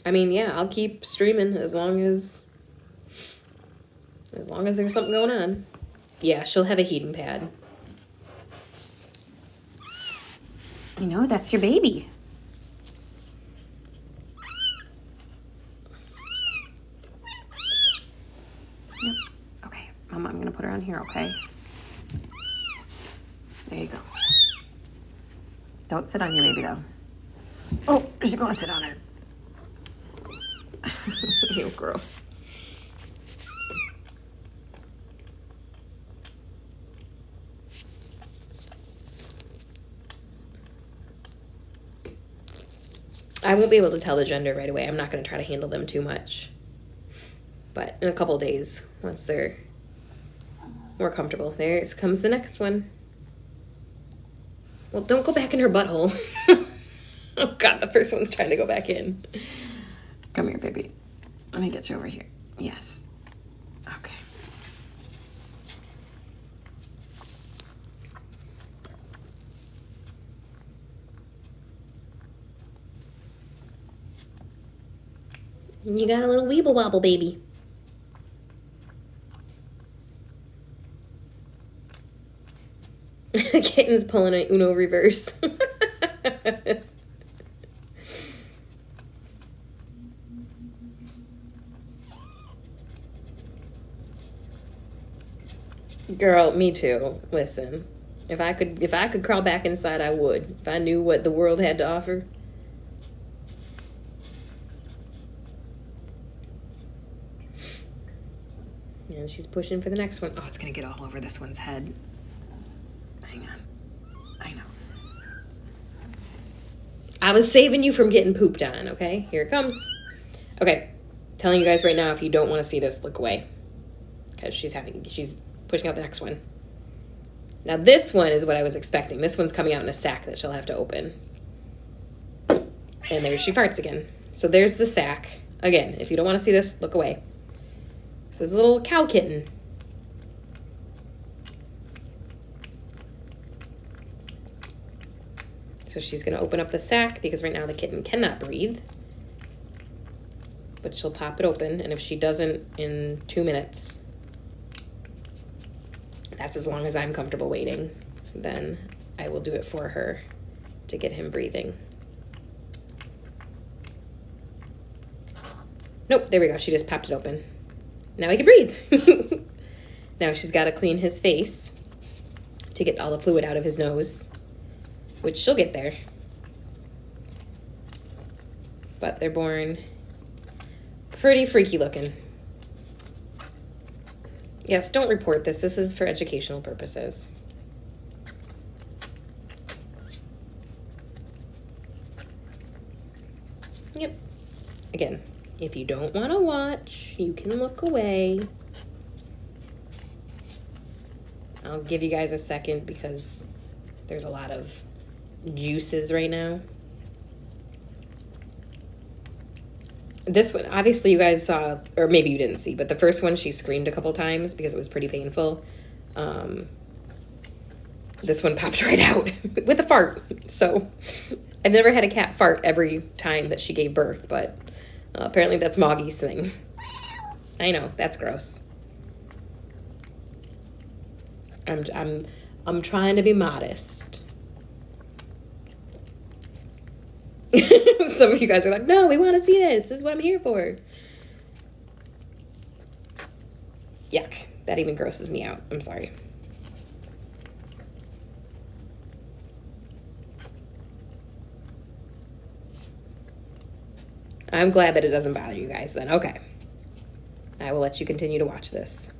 I mean, yeah, I'll keep streaming as long as there's something going on. Yeah, she'll have a heating pad. I know, that's your baby. Yep. Okay, Mama, I'm gonna put her on here, okay? There you go. Don't sit on your baby, though. Oh, she's gonna sit on it. Ew, gross. I won't be able to tell the gender right away. I'm not going to try to handle them too much. But in a couple of days, once they're more comfortable. There comes the next one. Well, don't go back in her butthole. Oh, God, the first one's trying to go back in. Come here, baby. Let me get you over here. Yes. Okay. You got a little weeble wobble, baby. Kitten's pulling a Uno reverse. Girl, me too. Listen, if I could crawl back inside, I would. If I knew what the world had to offer. And she's pushing for the next one. Oh, it's gonna get all over this one's head. Hang on. I know. I was saving you from getting pooped on, okay? Here it comes. Okay. Telling you guys right now, if you don't want to see this, look away. Because she's pushing out the next one. Now this one is what I was expecting. This one's coming out in a sack that she'll have to open. And there she farts again. So there's the sack. Again, if you don't want to see this, look away. This is a little cow kitten. So she's going to open up the sack because right now the kitten cannot breathe. But she'll pop it open, and if she doesn't in 2 minutes, that's as long as I'm comfortable waiting, then I will do it for her to get him breathing. Nope, there we go. She just popped it open. Now he can breathe. Now she's got to clean his face to get all the fluid out of his nose, which she'll get there. But they're born pretty freaky looking. Yes, don't report this. This is for educational purposes. Yep. Again, If you don't want to watch, you can look away. I'll give you guys a second because there's a lot of juices right now. This one, obviously you guys saw, or maybe you didn't see, but the first one she screamed a couple times because it was pretty painful. This one popped right out with a fart. So I've never had a cat fart every time that she gave birth, but apparently that's Moggy's thing. I know, that's gross. I'm trying to be modest. Some of you guys are like, no, we want to see this. This is what I'm here for. Yuck. That even grosses me out. I'm sorry. I'm glad that it doesn't bother you guys then. Okay. I will let you continue to watch this.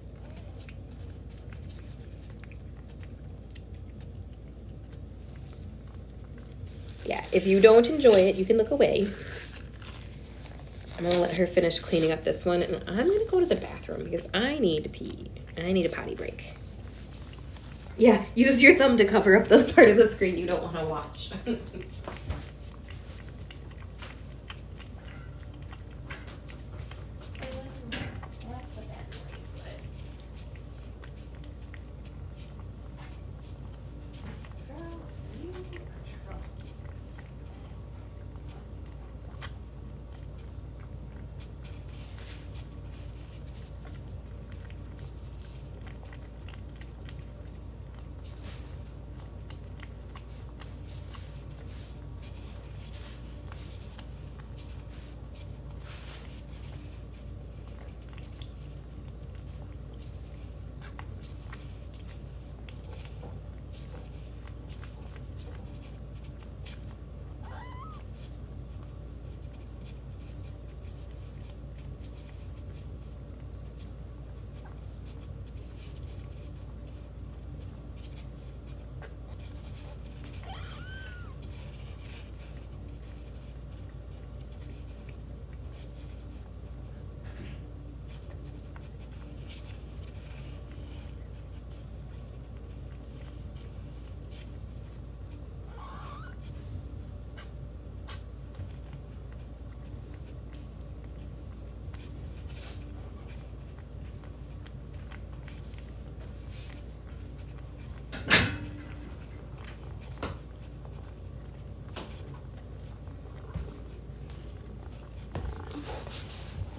Yeah, if you don't enjoy it, you can look away. I'm going to let her finish cleaning up this one, and I'm going to go to the bathroom because I need to pee. I need a potty break. Yeah, use your thumb to cover up the part of the screen you don't want to watch.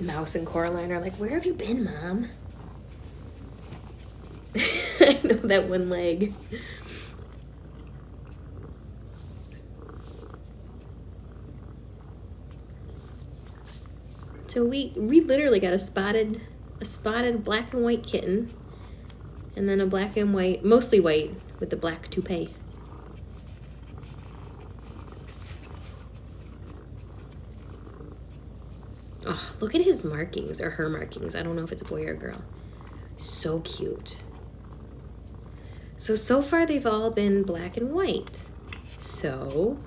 Mouse and Coraline are like, where have you been, Mom? I know that one leg. So we literally got a spotted black and white kitten, and then a black and white, mostly white, with the black toupee. Oh, look at his markings, or her markings. I don't know if it's a boy or a girl. So cute. So far they've all been black and white. So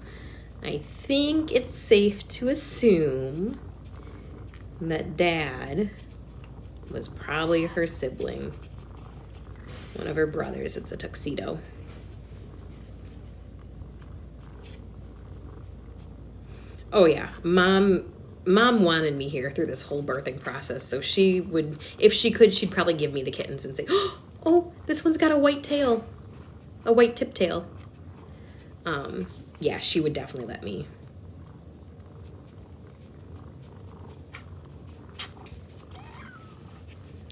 I think it's safe to assume that Dad was probably her sibling. One of her brothers. It's a tuxedo. Oh yeah, Mom wanted me here through this whole birthing process, so she would, if she could, she'd probably give me the kittens and say, oh, this one's got a white tail, a white tip tail. Yeah, she would definitely let me.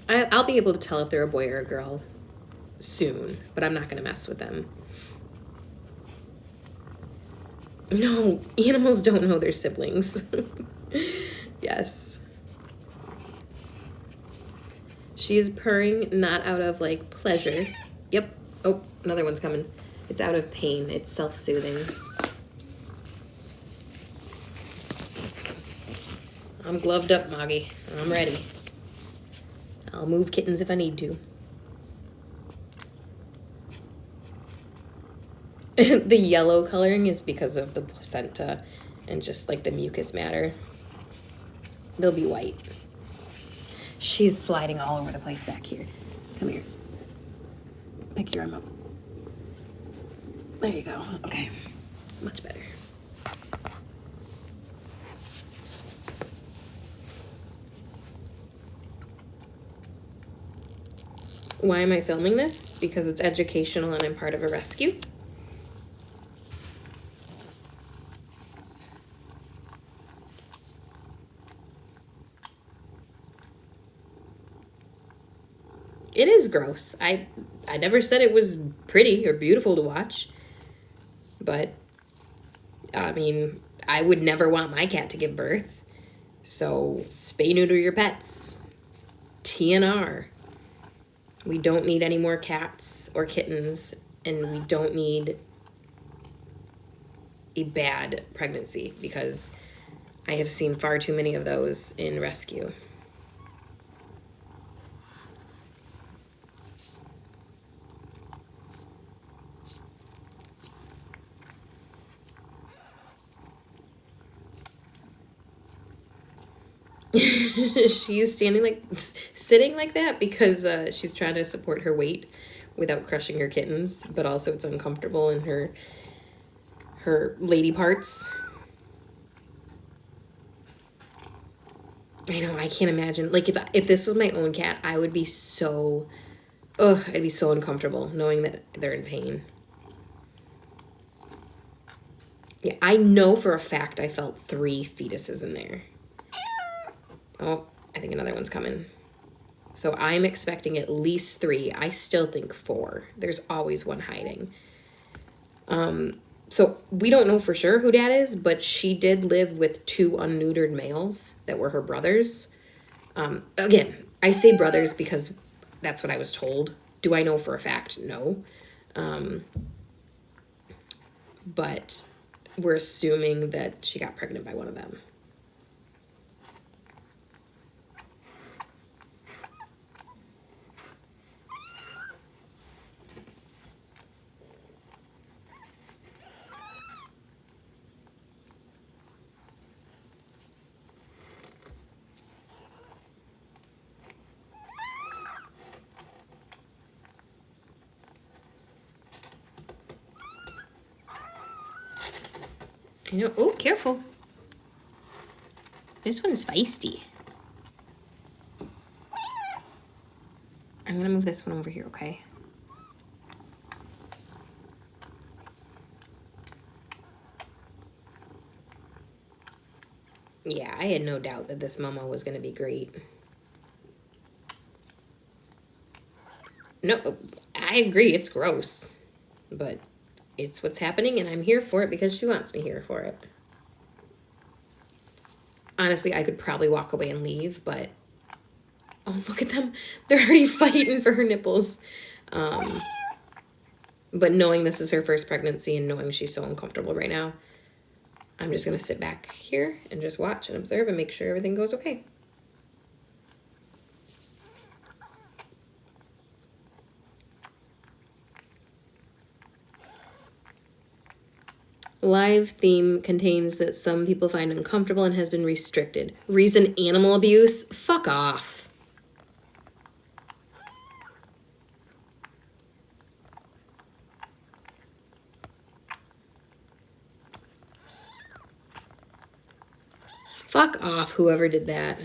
I'll be able to tell if they're a boy or a girl soon, but I'm not going to mess with them. No, animals don't know their siblings. Yes. She's purring not out of like pleasure. Yep. Oh, another one's coming. It's out of pain. It's self-soothing. I'm gloved up, Moggy. I'm ready. I'll move kittens if I need to. The yellow coloring is because of the placenta and just like the mucus matter. They'll be white. She's sliding all over the place back here. Come here. Pick your arm up. There you go. Okay. Much better. Why am I filming this? Because it's educational and I'm part of a rescue. It is gross. I never said it was pretty or beautiful to watch. But, I mean, I would never want my cat to give birth. So, spay neuter your pets. TNR. We don't need any more cats or kittens, and we don't need a bad pregnancy, because I have seen far too many of those in rescue. She's sitting like that because she's trying to support her weight without crushing her kittens, but also it's uncomfortable in her lady parts. I know, I can't imagine. Like, if this was my own cat, I would be so, I'd be so uncomfortable knowing that they're in pain. Yeah, I know for a fact I felt 3 fetuses in there. Oh, I think another one's coming. So I'm expecting at least 3. I still think 4. There's always one hiding. So we don't know for sure who Dad is, but she did live with 2 unneutered males that were her brothers. Again, I say brothers because that's what I was told. Do I know for a fact? No. But we're assuming that she got pregnant by one of them. I know. Oh, careful. This one's feisty. I'm going to move this one over here, okay? Yeah, I had no doubt that this mama was going to be great. No, I agree, it's gross. But it's what's happening, and I'm here for it because she wants me here for it. Honestly, I could probably walk away and leave, but... Oh, look at them. They're already fighting for her nipples. But knowing this is her first pregnancy and knowing she's so uncomfortable right now, I'm just going to sit back here and just watch and observe and make sure everything goes okay. Live theme contains that some people find uncomfortable and has been restricted. Reason animal abuse? Fuck off. Fuck off, whoever did that.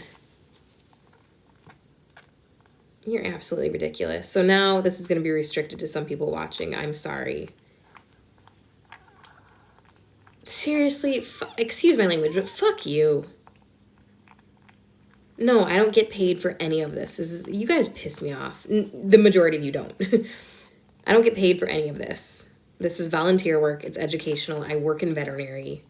You're absolutely ridiculous. So now this is going to be restricted to some people watching. I'm sorry. Seriously, excuse my language, but fuck you. No, I don't get paid for any of this. You guys piss me off. The majority of you don't. I don't get paid for any of this. This is volunteer work. It's educational. I work in veterinary.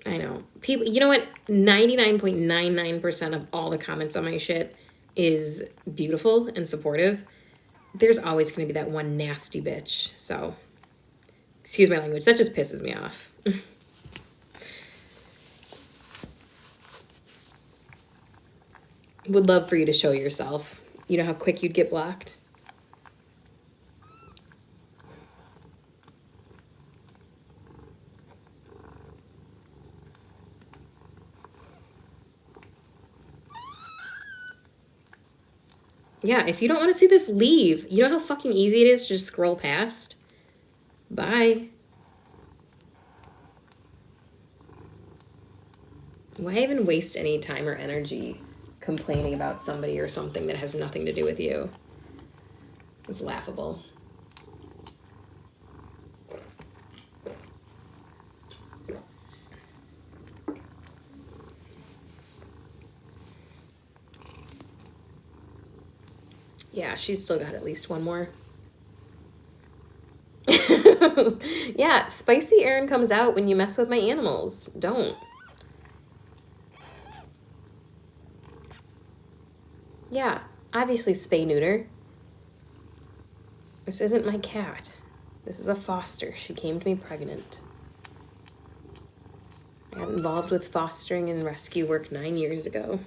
I know. People, you know what? 99.99% of all the comments on my shit is beautiful and supportive. There's always going to be that one nasty bitch. So, excuse my language. That just pisses me off. Would love for you to show yourself. You know how quick you'd get blocked? Yeah, if you don't want to see this, leave. You know how fucking easy it is to just scroll past? Bye. Why even waste any time or energy complaining about somebody or something that has nothing to do with you? It's laughable. Yeah, she's still got at least one more. Yeah, spicy Aaron comes out when you mess with my animals. Don't. Yeah, obviously spay neuter. This isn't my cat. This is a foster. She came to me pregnant. I got involved with fostering and rescue work 9 years ago.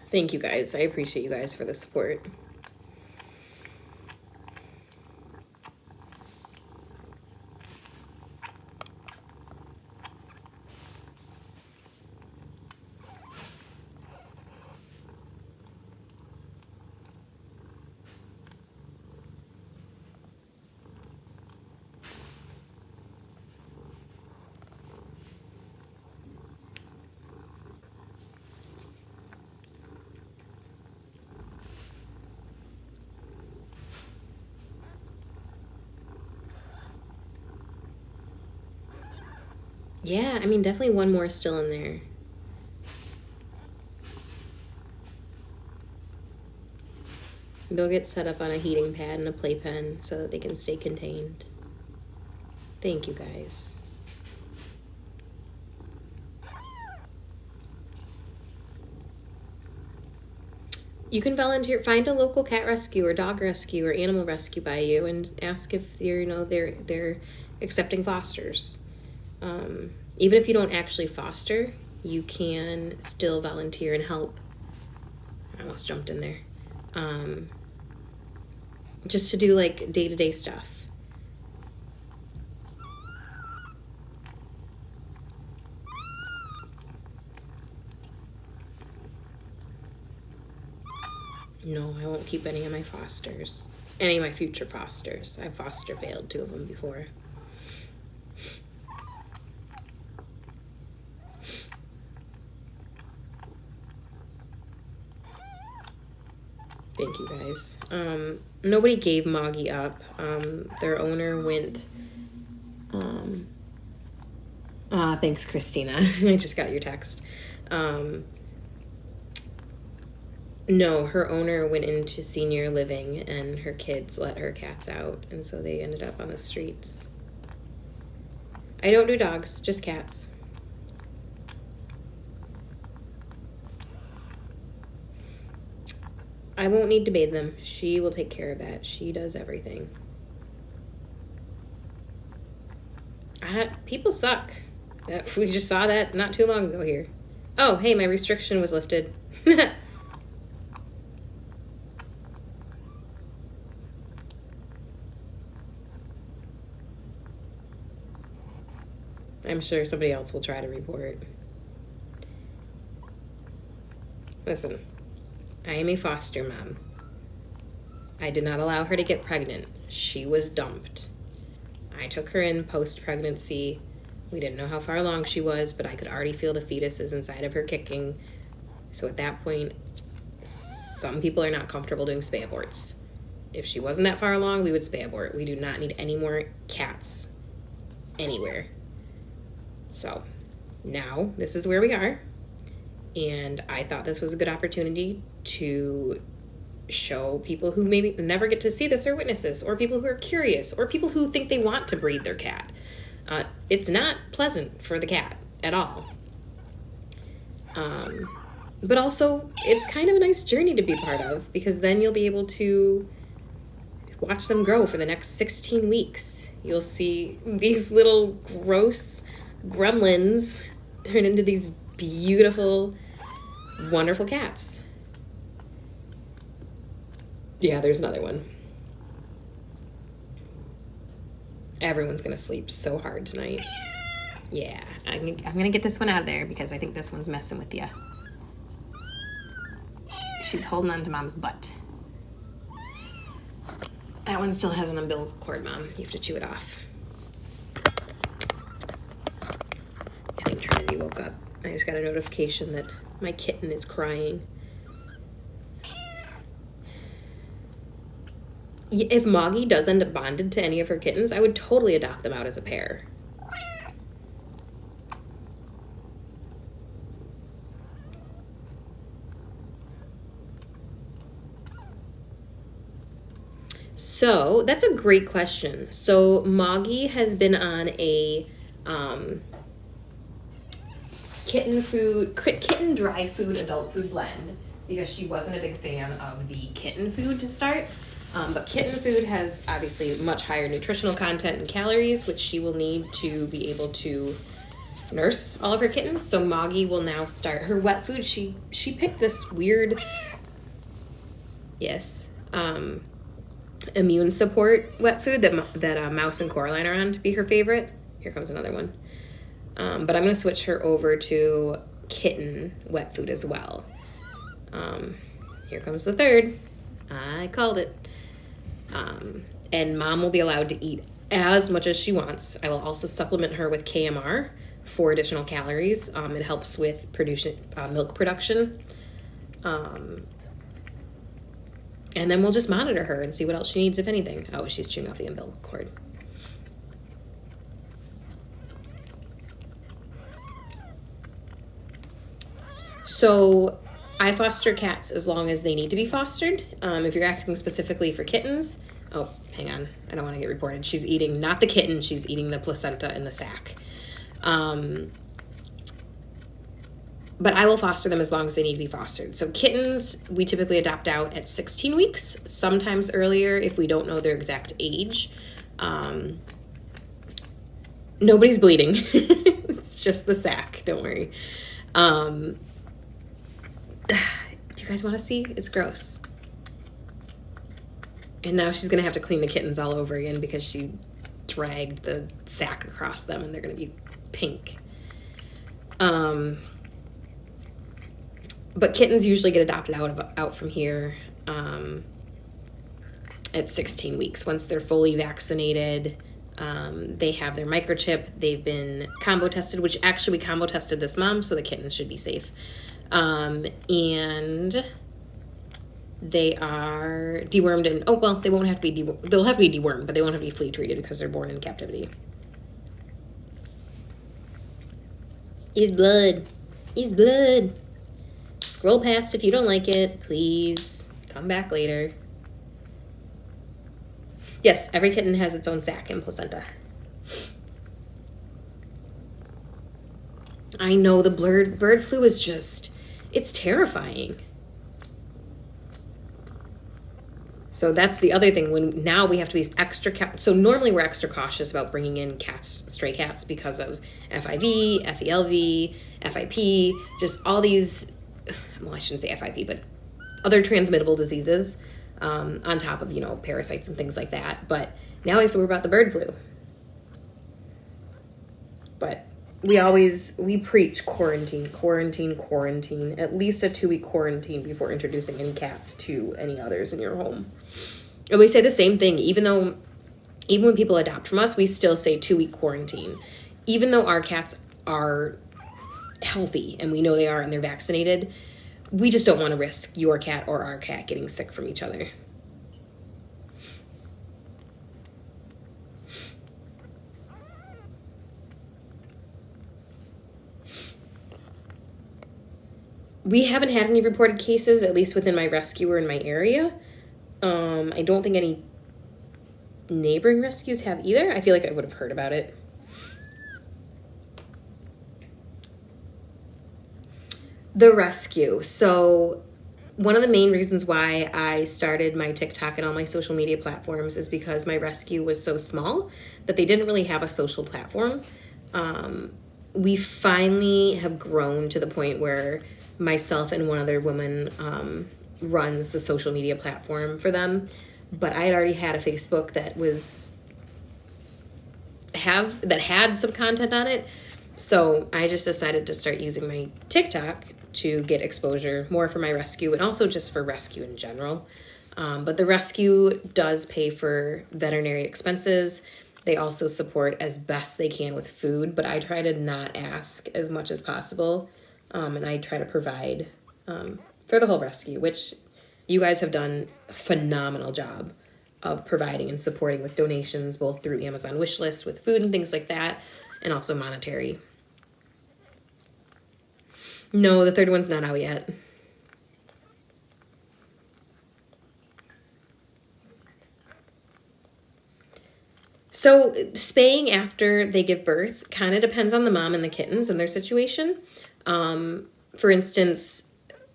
Thank you guys. I appreciate you guys for the support. Yeah, I mean, definitely one more still in there. They'll get set up on a heating pad and a playpen so that they can stay contained. Thank you guys. You can volunteer, find a local cat rescue or dog rescue or animal rescue by you and ask if they're accepting fosters. Even if you don't actually foster, you can still volunteer and help. I almost jumped in there. Just to do like day-to-day stuff. No, I won't keep any of my fosters. Any of my future fosters. I've foster failed 2 of them before. Thank you guys. Nobody gave Moggy up. Their owner went. Thanks, Christina. I just got your text. No, her owner went into senior living and her kids let her cats out, and so they ended up on the streets. I don't do dogs, just cats. I won't need to bathe them. She will take care of that. She does everything. People suck. We just saw that not too long ago here. Oh, hey, my restriction was lifted. I'm sure somebody else will try to report. Listen, I am a foster mom. I did not allow her to get pregnant. She was dumped. I took her in post-pregnancy. We didn't know how far along she was, but I could already feel the fetuses inside of her kicking. So at that point, some people are not comfortable doing spay aborts. If she wasn't that far along, we would spay abort. We do not need any more cats anywhere. So now this is where we are. And I thought this was a good opportunity to show people who maybe never get to see this or witness this, or people who are curious, or people who think they want to breed their cat. It's not pleasant for the cat at all. But also, it's kind of a nice journey to be part of, because then you'll be able to watch them grow for the next 16 weeks. You'll see these little gross gremlins turn into these beautiful, wonderful cats. Yeah, there's another one. Everyone's gonna sleep so hard tonight. Yeah, I'm gonna get this one out of there because I think this one's messing with you. She's holding on to Mom's butt. That one still has an umbilical cord, Mom. You have to chew it off. I think Trinity woke up. I just got a notification that my kitten is crying. If Moggy does end up bonded to any of her kittens, I would totally adopt them out as a pair. So that's a great question. So Moggy has been on a kitten dry food, adult food blend because she wasn't a big fan of the kitten food to start. But kitten food has obviously much higher nutritional content and calories, which she will need to be able to nurse all of her kittens. So Moggy will now start her wet food. She picked this weird, immune support wet food that Mouse and Coraline are on to be her favorite. Here comes another one. But I'm going to switch her over to kitten wet food as well. Here comes the third. I called it. And Mom will be allowed to eat as much as she wants. I will also supplement her with KMR for additional calories. It helps with milk production. And then we'll just monitor her and see what else she needs, if anything. Oh, she's chewing off the umbilical cord. So I foster cats as long as they need to be fostered. If you're asking specifically for kittens, oh, hang on. I don't want to get reported. She's eating, not the kitten, she's eating the placenta in the sack. But I will foster them as long as they need to be fostered. So kittens, we typically adopt out at 16 weeks, sometimes earlier if we don't know their exact age. Nobody's bleeding. It's just the sack, don't worry. Do you guys want to see? It's gross. And now she's going to have to clean the kittens all over again because she dragged the sack across them and they're going to be pink. But kittens usually get adopted out from here at 16 weeks. Once they're fully vaccinated, they have their microchip. They've been combo tested, which actually we combo tested this mom, so the kittens should be safe. And they are dewormed and, they won't have to be dewormed. They'll have to be dewormed, but they won't have to be flea treated because they're born in captivity. He's blood. He's blood. Scroll past if you don't like it, please. Come back later. Yes, every kitten has its own sac and placenta. I know the bird flu is just, it's terrifying. So that's the other thing. Now we have to be extra. So normally we're extra cautious about bringing in stray cats because of FIV, FELV, FIP, just all these. Well, I shouldn't say FIP, but other transmittable diseases on top of, parasites and things like that. But now we have to worry about the bird flu. But we preach quarantine, at least a 2-week quarantine before introducing any cats to any others in your home. And we say the same thing, even when people adopt from us, we still say 2-week quarantine. Even though our cats are healthy and we know they are and they're vaccinated, we just don't want to risk your cat or our cat getting sick from each other. We haven't had any reported cases, at least within my rescue or in my area. I don't think any neighboring rescues have either. I feel like I would have heard about it. The rescue. So one of the main reasons why I started my TikTok and all my social media platforms is because my rescue was so small that they didn't really have a social platform. We finally have grown to the point where myself and one other woman runs the social media platform for them, but I had already had a Facebook that had some content on it. So I just decided to start using my TikTok to get exposure more for my rescue and also just for rescue in general. But the rescue does pay for veterinary expenses. They also support as best they can with food, but I try to not ask as much as possible. And I try to provide for the whole rescue, which you guys have done a phenomenal job of providing and supporting with donations, both through Amazon wishlist with food and things like that, and also monetary. No, the third one's not out yet. So spaying after they give birth kind of depends on the mom and the kittens and their situation. For instance,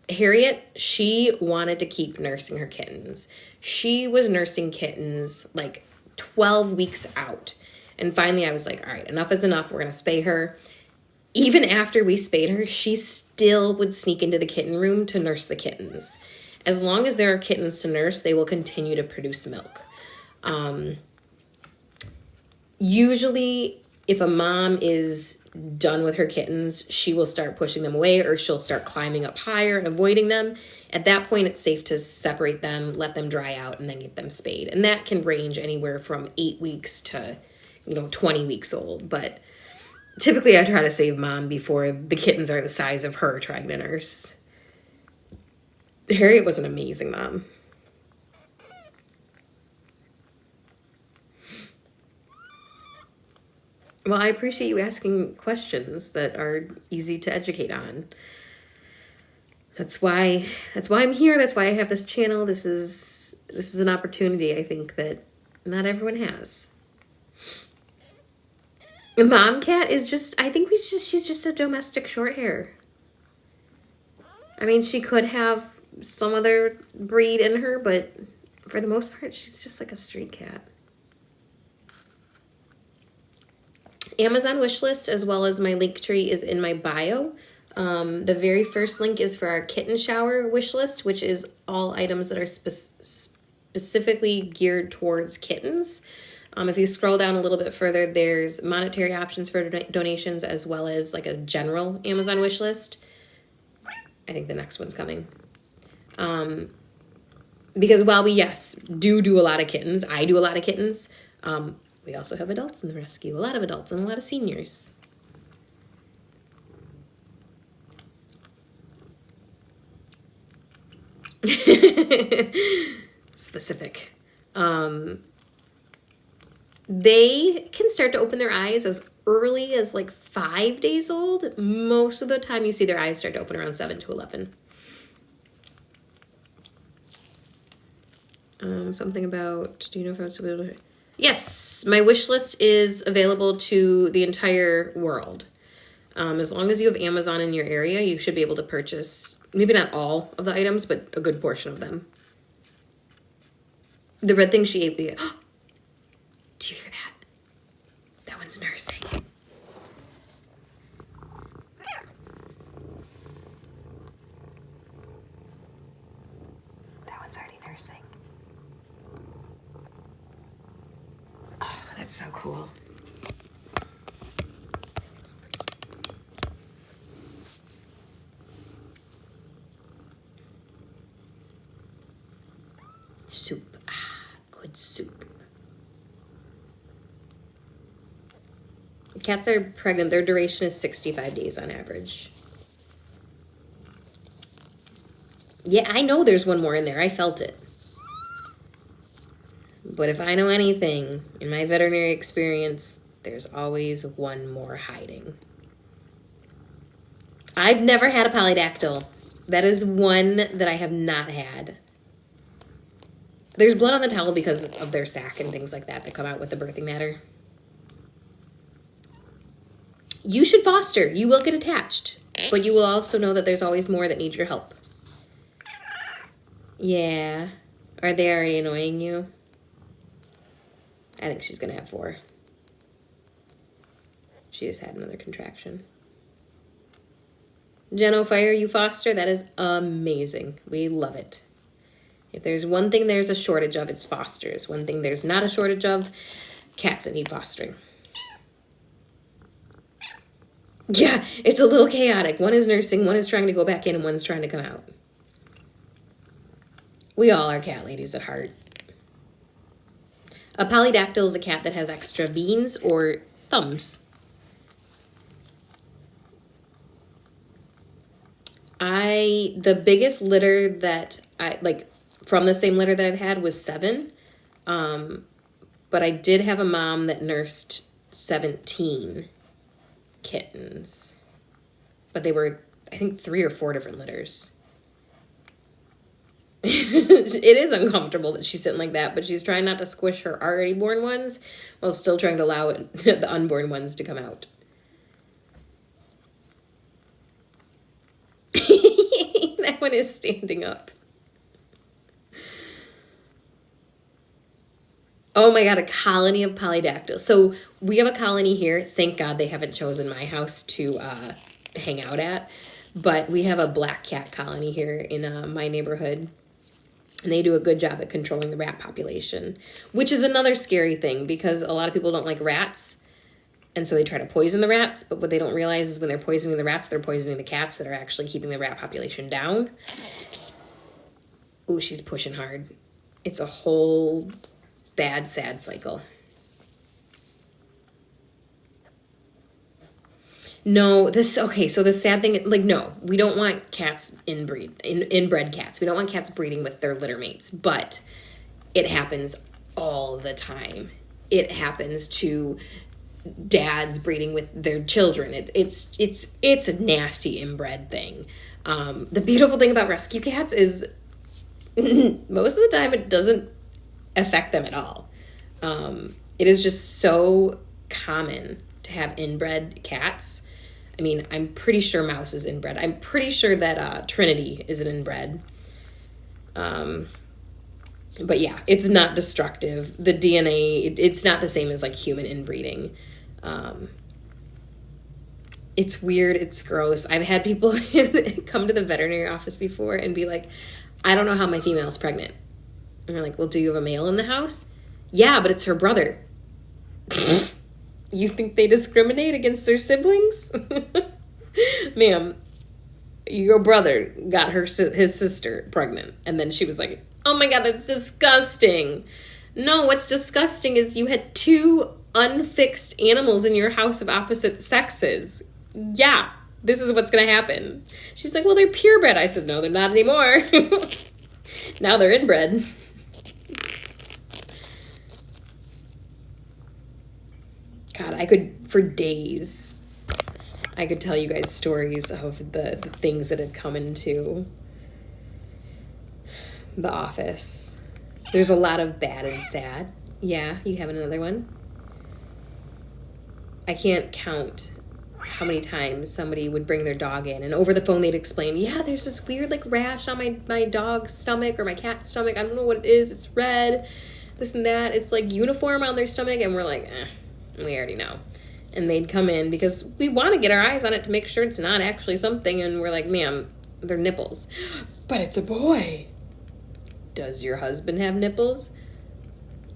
Harriet, she wanted to keep nursing her kittens. She was nursing kittens like 12 weeks out. And finally I was like, all right, enough is enough. We're going to spay her. Even after we spayed her, she still would sneak into the kitten room to nurse the kittens. As long as there are kittens to nurse, they will continue to produce milk. Usually, if a mom is done with her kittens, she will start pushing them away or she'll start climbing up higher and avoiding them. At that point, it's safe to separate them, let them dry out, and then get them spayed. And that can range anywhere from 8 weeks to, 20 weeks old. But typically, I try to save mom before the kittens are the size of her trying to nurse. Harriet was an amazing mom. Well, I appreciate you asking questions that are easy to educate on. That's why I'm here. That's why I have this channel. This is an opportunity I think that not everyone has. A mom cat is just, I think she's just a domestic short hair. I mean, she could have some other breed in her, but for the most part, she's just like a street cat. Amazon wishlist, as well as my link tree, is in my bio. The very first link is for our kitten shower wishlist, which is all items that are specifically geared towards kittens. If you scroll down a little bit further, there's monetary options for donations, as well as like a general Amazon wishlist. I think the next one's coming. Because while we, yes, do a lot of kittens, I do a lot of kittens, we also have adults in the rescue, a lot of adults and a lot of seniors. Specific. They can start to open their eyes as early as like 5 days old. Most of the time you see their eyes start to open around 7 to 11. Something about, do you know if I was able to... Yes, my wish list is available to the entire world. As long as you have Amazon in your area, you should be able to purchase, maybe not all of the items, but a good portion of them. The red thing she ate. Do you hear that? That one's nursing. That one's already nursing. Oh, that's so cool. Soup. Good soup. Cats are pregnant. Their duration is 65 days on average. Yeah, I know there's one more in there. I felt it. But if I know anything, in my veterinary experience, there's always one more hiding. I've never had a polydactyl. That is one that I have not had. There's blood on the towel because of their sac and things like that come out with the birthing matter. You should foster. You will get attached. But you will also know that there's always more that need your help. Yeah. Are they already annoying you? I think she's going to have 4. She just had another contraction. Jenno Fire, you foster? That is amazing. We love it. If there's one thing there's a shortage of, it's fosters. One thing there's not a shortage of, cats that need fostering. Yeah, it's a little chaotic. One is nursing, one is trying to go back in, and one's trying to come out. We all are cat ladies at heart. A polydactyl is a cat that has extra beans or thumbs. The biggest litter that from the same litter that I've had was 7. But I did have a mom that nursed 17 kittens. But they were, I think, 3 or 4 different litters. It is uncomfortable that she's sitting like that, but she's trying not to squish her already born ones while still trying to allow the unborn ones to come out. That one is standing up. Oh my God, a colony of polydactyls. So we have a colony here. Thank God they haven't chosen my house to hang out at. But we have a black cat colony here in my neighborhood. And they do a good job at controlling the rat population, which is another scary thing because a lot of people don't like rats. And so they try to poison the rats. But what they don't realize is when they're poisoning the rats, they're poisoning the cats that are actually keeping the rat population down. Ooh, she's pushing hard. It's a whole bad, sad cycle. No, so the sad thing, no, we don't want cats inbred cats. We don't want cats breeding with their litter mates, but it happens all the time. It happens to dads breeding with their children. It's a nasty inbred thing. The beautiful thing about rescue cats is most of the time it doesn't affect them at all. It is just so common to have inbred cats. I mean, I'm pretty sure Mouse is inbred. I'm pretty sure that Trinity is an inbred. But yeah, it's not destructive. The DNA, it's not the same as like human inbreeding. It's weird. It's gross. I've had people come to the veterinary office before and be like, I don't know how my female is pregnant. And they're like, well, do you have a male in the house? Yeah, but it's her brother. You think they discriminate against their siblings? Ma'am, your brother got his sister pregnant. And then she was like, oh my God, that's disgusting. No, what's disgusting is you had 2 unfixed animals in your house of opposite sexes. Yeah, this is what's going to happen. She's like, well, they're purebred. I said, no, they're not anymore. Now they're inbred. God, I could, for days, I could tell you guys stories of the things that have come into the office. There's a lot of bad and sad. Yeah, you have another one? I can't count how many times somebody would bring their dog in and over the phone they'd explain, yeah, there's this weird like rash on my dog's stomach or my cat's stomach. I don't know what it is. It's red, this and that. It's like uniform on their stomach. And we're like, we already know. And they'd come in because we want to get our eyes on it to make sure it's not actually something. And we're like, ma'am, they're nipples. But it's a boy. Does your husband have nipples?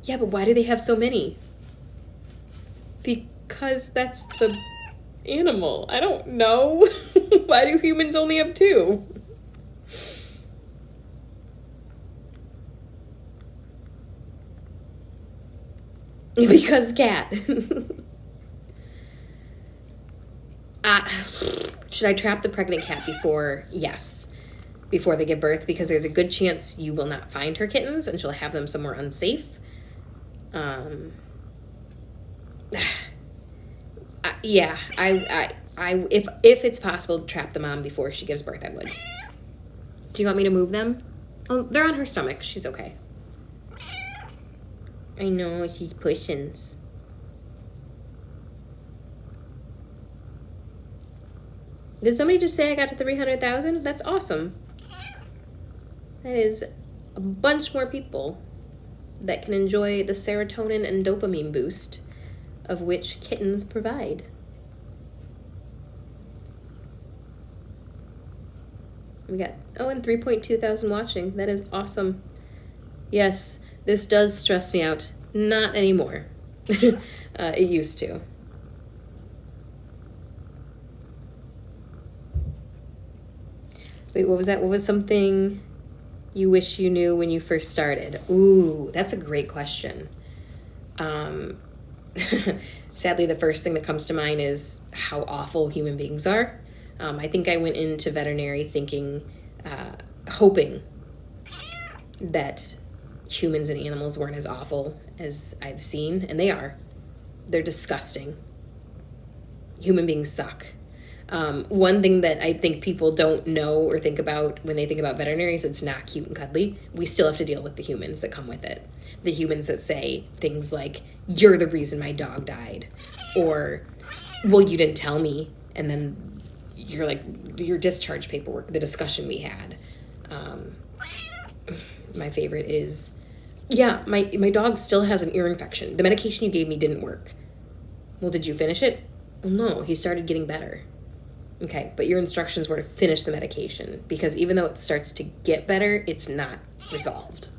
Yeah, but why do they have so many? Because that's the animal. I don't know. Why do humans only have 2? Because cat. Should I trap the pregnant cat before? Yes. Before they give birth, because there's a good chance you will not find her kittens and she'll have them somewhere unsafe. Yeah, if it's possible to trap the mom before she gives birth, I would. Do you want me to move them? Oh, they're on her stomach. She's okay. I know, she's pushing. Did somebody just say I got to 300,000? That's awesome. That is a bunch more people that can enjoy the serotonin and dopamine boost of which kittens provide. We got, and 3.2 thousand watching. That is awesome. Yes, this does stress me out. Not anymore. It used to. Wait, what was that? What was something you wish you knew when you first started? Ooh, that's a great question. Um, Sadly, the first thing that comes to mind is how awful human beings are. I think I went into veterinary thinking, hoping that humans and animals weren't as awful as I've seen, and they are. They're disgusting. Human beings suck. One thing that I think people don't know or think about when they think about veterinaries, it's not cute and cuddly. We still have to deal with the humans that come with it. The humans that say things like, "You're the reason my dog died," or, "Well, you didn't tell me," and then you're like, your discharge paperwork, the discussion we had. My favorite is, "Yeah, my dog still has an ear infection. The medication you gave me didn't work." "Well, did you finish it?" "Well, no, he started getting better." Okay, but your instructions were to finish the medication, because even though it starts to get better, it's not resolved.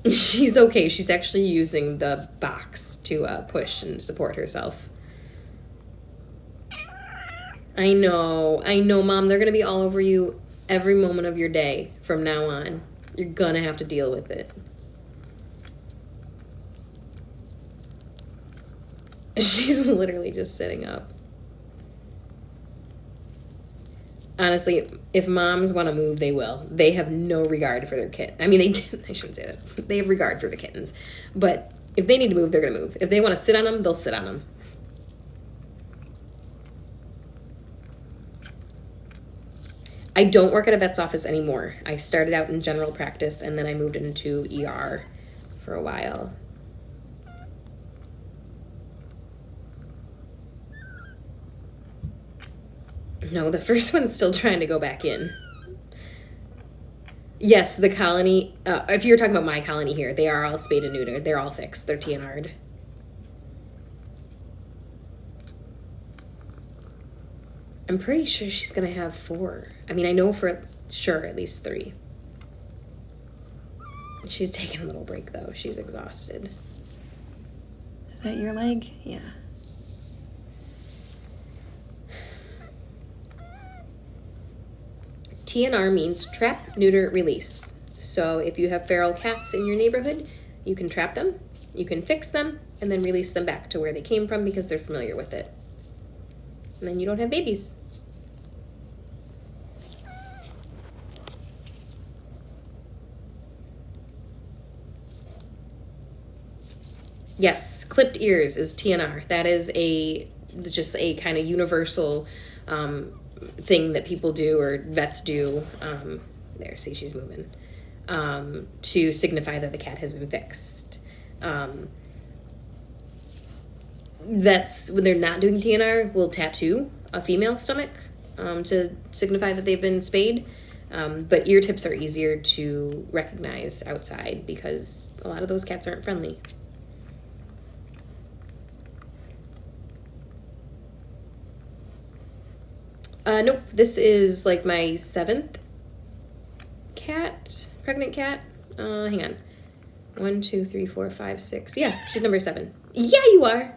She's okay. She's actually using the box to push and support herself. I know, Mom. They're going to be all over you every moment of your day from now on. You're going to have to deal with it. She's literally just sitting up. Honestly, if moms want to move, they will. They have no regard for their kid. I mean, I shouldn't say that. They have regard for the kittens. But if they need to move, they're going to move. If they want to sit on them, they'll sit on them. I don't work at a vet's office anymore. I started out in general practice, and then I moved into ER for a while. No, the first one's still trying to go back in. Yes, the colony, if you're talking about my colony here, they are all spayed and neutered. They're all fixed. They're TNR'd. I'm pretty sure she's going to have 4. I mean, I know for sure at least 3. She's taking a little break, though. She's exhausted. Is that your leg? Yeah. TNR means trap, neuter, release. So if you have feral cats in your neighborhood, you can trap them, you can fix them, and then release them back to where they came from because they're familiar with it. And then you don't have babies. Yes, clipped ears is TNR. That is just a kind of universal thing that people do or vets do. There, see, she's moving. To signify that the cat has been fixed. Vets, when they're not doing TNR, will tattoo a female stomach to signify that they've been spayed. But ear tips are easier to recognize outside because a lot of those cats aren't friendly. Nope, this is like my 7th cat, pregnant cat. Hang on. 1, 2, 3, 4, 5, 6. Yeah, she's number 7. Yeah, you are.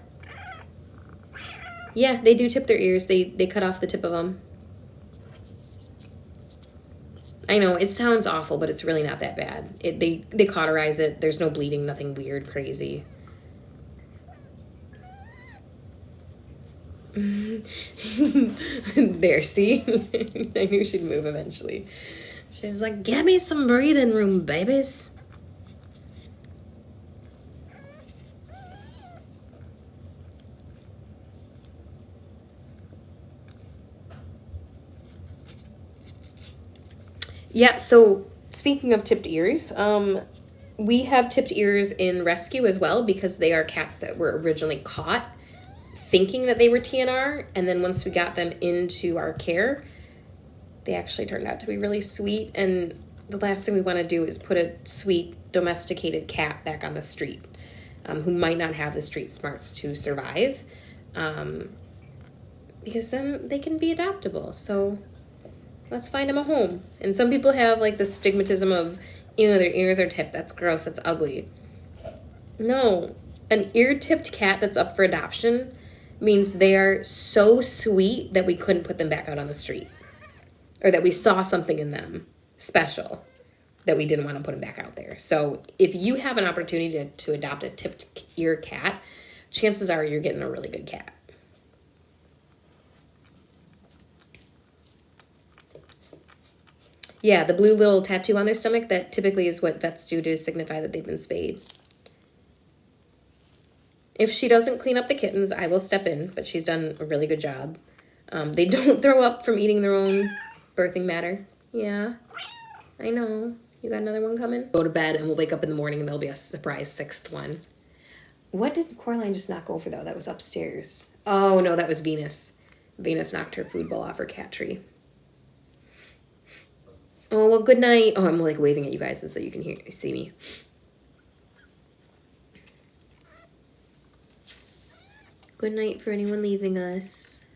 Yeah, they do tip their ears. They cut off the tip of them. I know, it sounds awful, but it's really not that bad. They cauterize it. There's no bleeding, nothing weird, crazy. There, see? I knew she'd move eventually. She's like, "Give me some breathing room, babies." Yeah, so speaking of tipped ears, we have tipped ears in rescue as well because they are cats that were originally caught thinking that they were TNR, and then once we got them into our care, they actually turned out to be really sweet, and the last thing we want to do is put a sweet, domesticated cat back on the street who might not have the street smarts to survive, because then they can be adoptable. So Let's find him a home. And some people have like the stigmatism of, their ears are tipped. That's gross. That's ugly. No. An ear-tipped cat that's up for adoption means they are so sweet that we couldn't put them back out on the street. Or that we saw something in them special that we didn't want to put them back out there. So if you have an opportunity to adopt a tipped ear cat, chances are you're getting a really good cat. Yeah, the blue little tattoo on their stomach, that typically is what vets do to signify that they've been spayed. If she doesn't clean up the kittens, I will step in, but she's done a really good job. They don't throw up from eating their own birthing matter. Yeah, I know. You got another one coming? Go to bed and we'll wake up in the morning and there'll be a surprise 6th one. What did Coraline just knock over though? That was upstairs. Oh no, that was Venus. Venus knocked her food bowl off her cat tree. Oh, well, good night. Oh, I'm like waving at you guys so you can see me. Good night for anyone leaving us.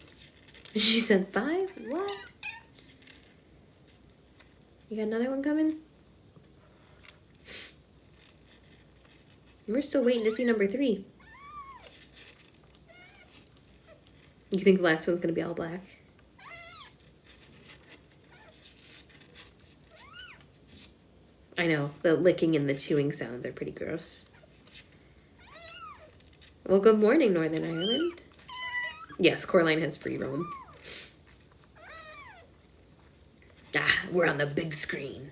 She said 5? What? You got another one coming? We're still waiting to see number 3. You think the last one's going to be all black? I know, the licking and the chewing sounds are pretty gross. Well, good morning, Northern Ireland. Yes, Coraline has free roam. Ah, we're on the big screen.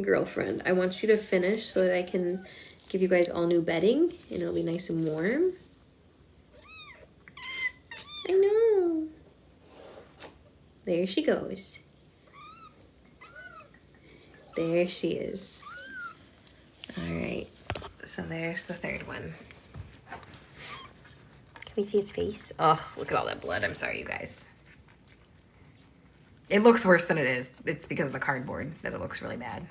Girlfriend, I want you to finish so that I can give you guys all new bedding and it'll be nice and warm. I know. There she goes. There she is. All right, so there's the 3rd one. Can we see his face? Oh, look at all that blood. I'm sorry, you guys. It looks worse than it is. It's because of the cardboard that it looks really bad.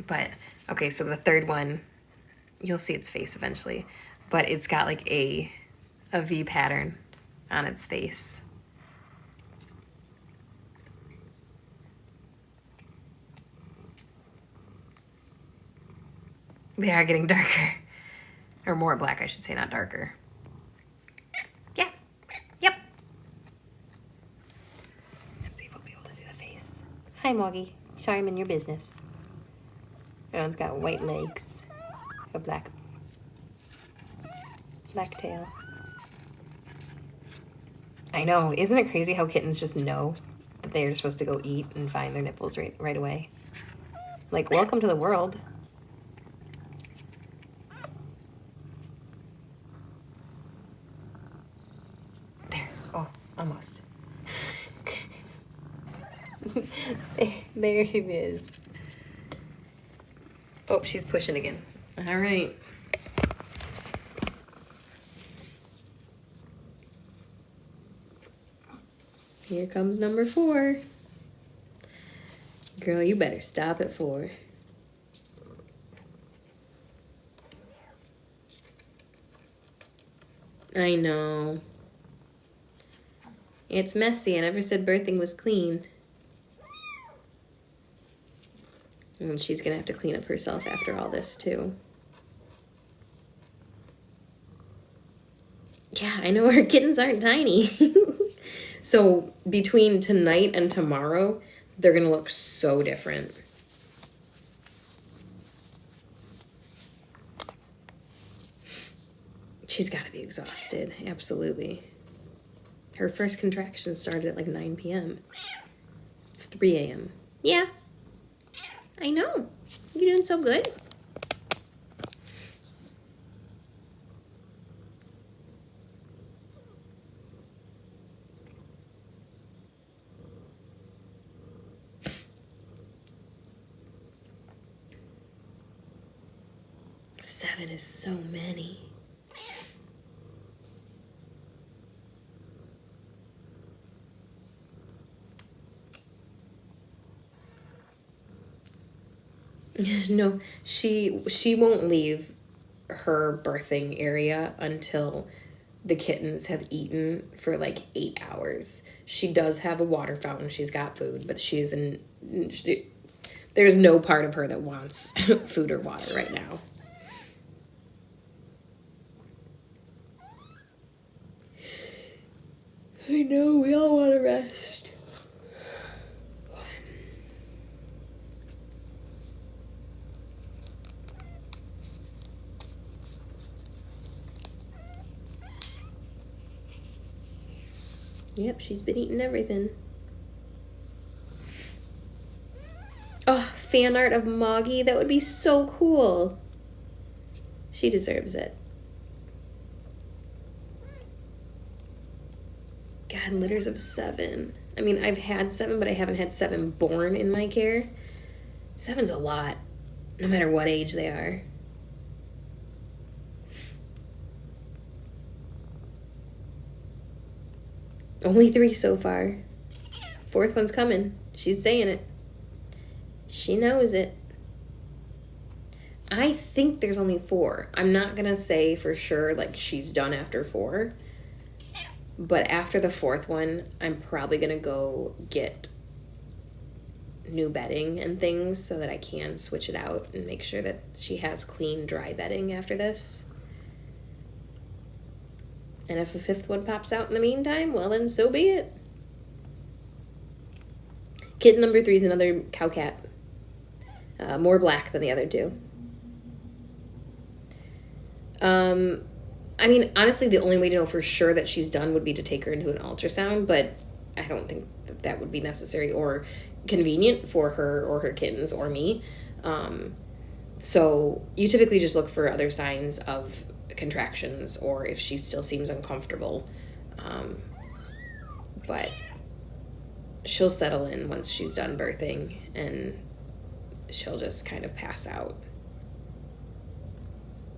But, okay, so the 3rd one, you'll see its face eventually, but it's got like a V pattern on its face. They are getting darker. Or more black, I should say, not darker. Yeah. Yep. Let's see if we'll be able to see the face. Hi, Moggy. Sorry I'm in your business. That one's got white legs. A black tail. I know. Isn't it crazy how kittens just know that they're supposed to go eat and find their nipples right away? Like, welcome to the world. Almost. there it is. Oh, she's pushing again. All right. Here comes number 4. Girl, you better stop at 4. I know. It's messy. I never said birthing was clean. And she's gonna have to clean up herself after all this too. Yeah, I know our kittens aren't tiny. So between tonight and tomorrow, they're gonna look so different. She's gotta be exhausted, absolutely. Her first contraction started at like 9 p.m. It's 3 a.m. Yeah, I know. You're doing so good. Seven is so many. No, she won't leave her birthing area until the kittens have eaten for like 8 hours. She does have a water fountain. She's got food, but there's no part of her that wants food or water right now. I know, we all want to rest. Yep, she's been eating everything. Oh, fan art of Moggy. That would be so cool. She deserves it. God, litters of 7. I mean, I've had 7, but I haven't had 7 born in my care. 7's a lot, no matter what age they are. Only 3 so far. 4th one's coming. She's saying it. She knows it. I think there's only 4. I'm not going to say for sure, like, she's done after 4. But after the 4th one, I'm probably going to go get new bedding and things so that I can switch it out and make sure that she has clean, dry bedding after this. And if the 5th one pops out in the meantime, well then so be it. Kitten number 3 is another cow cat. More black than the other 2. I mean, honestly, the only way to know for sure that she's done would be to take her into an ultrasound, but I don't think that would be necessary or convenient for her or her kittens or me. So you typically just look for other signs of contractions or if she still seems uncomfortable. But she'll settle in once she's done birthing and she'll just kind of pass out.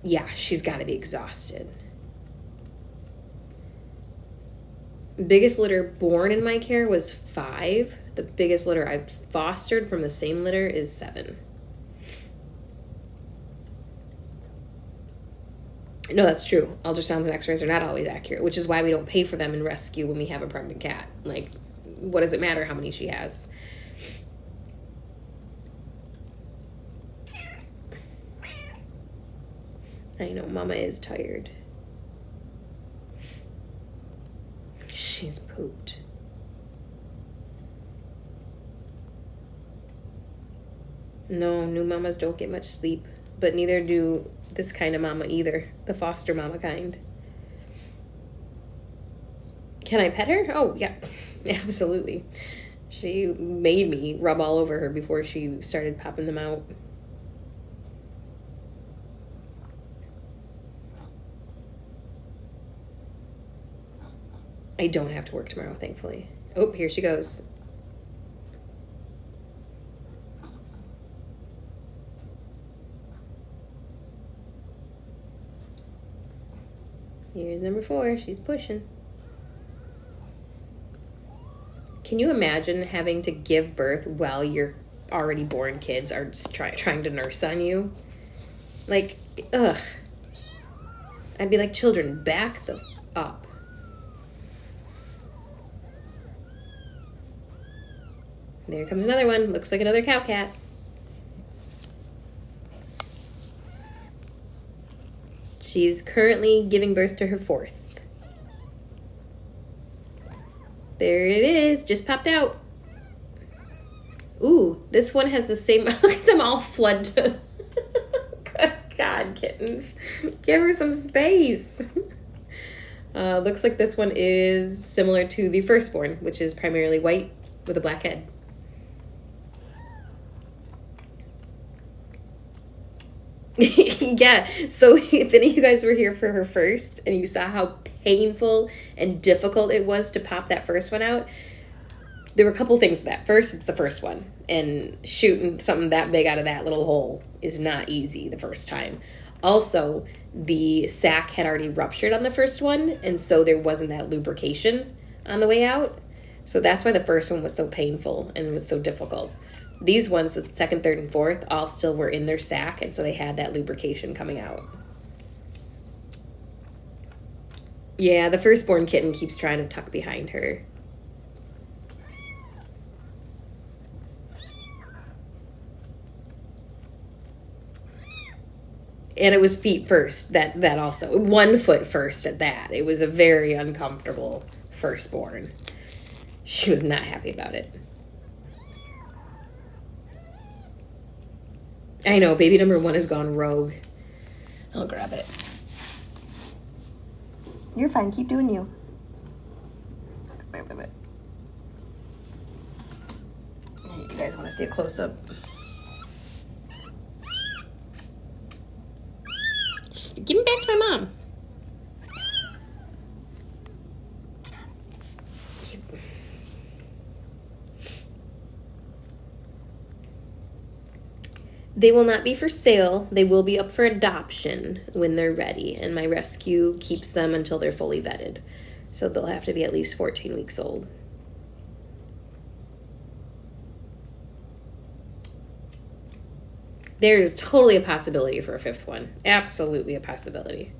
Yeah, she's got to be exhausted. Biggest litter born in my care was 5. The biggest litter I've fostered from the same litter is 7. No, that's true. Ultrasounds and x-rays are not always accurate, which is why we don't pay for them in rescue when we have a pregnant cat. Like, what does it matter how many she has? I know, Mama is tired. She's pooped. No, new mamas don't get much sleep, but neither do this kind of mama either, the foster mama kind. Can I pet her? Oh, yeah, absolutely. She made me rub all over her before she started popping them out. I don't have to work tomorrow, thankfully. Oh, here she goes. Here's number 4. She's pushing. Can you imagine having to give birth while your already born kids are just trying to nurse on you? Like, ugh. I'd be like, children, back the up. There comes another one. Looks like another cow cat. She's currently giving birth to her 4th. There it is. Just popped out. Ooh, this one has the same... Look at them all flood to... Good God, kittens. Give her some space. Looks like this one is similar to the firstborn, which is primarily white with a black head. Yeah, so if any of you guys were here for her first and you saw how painful and difficult it was to pop that first one out, there were a couple things with that. First, it's the first one, and shooting something that big out of that little hole is not easy the first time. Also, the sac had already ruptured on the first one, and so there wasn't that lubrication on the way out. So that's why the first one was so painful and was so difficult. These ones, the 2nd, 3rd, and 4th, all still were in their sac, and so they had that lubrication coming out. Yeah, the firstborn kitten keeps trying to tuck behind her. And it was feet first, that also. 1 foot first at that. It was a very uncomfortable firstborn. She was not happy about it. I know, baby number 1 has gone rogue. I'll grab it. You're fine, keep doing you. You guys want to see a close-up? Give him back to my mom. They will not be for sale. They will be up for adoption when they're ready, and my rescue keeps them until they're fully vetted. So they'll have to be at least 14 weeks old. There's totally a possibility for a 5th one. Absolutely a possibility.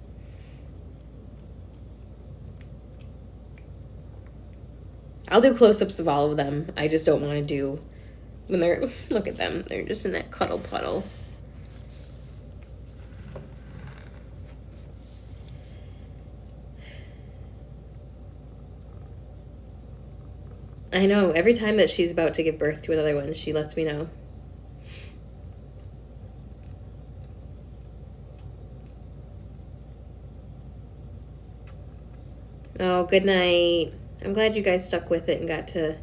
I'll do close-ups of all of them. I just don't want to do when they're, look at them. They're just in that cuddle puddle. I know. Every time that she's about to give birth to another one, she lets me know. Oh, good night. I'm glad you guys stuck with it and got to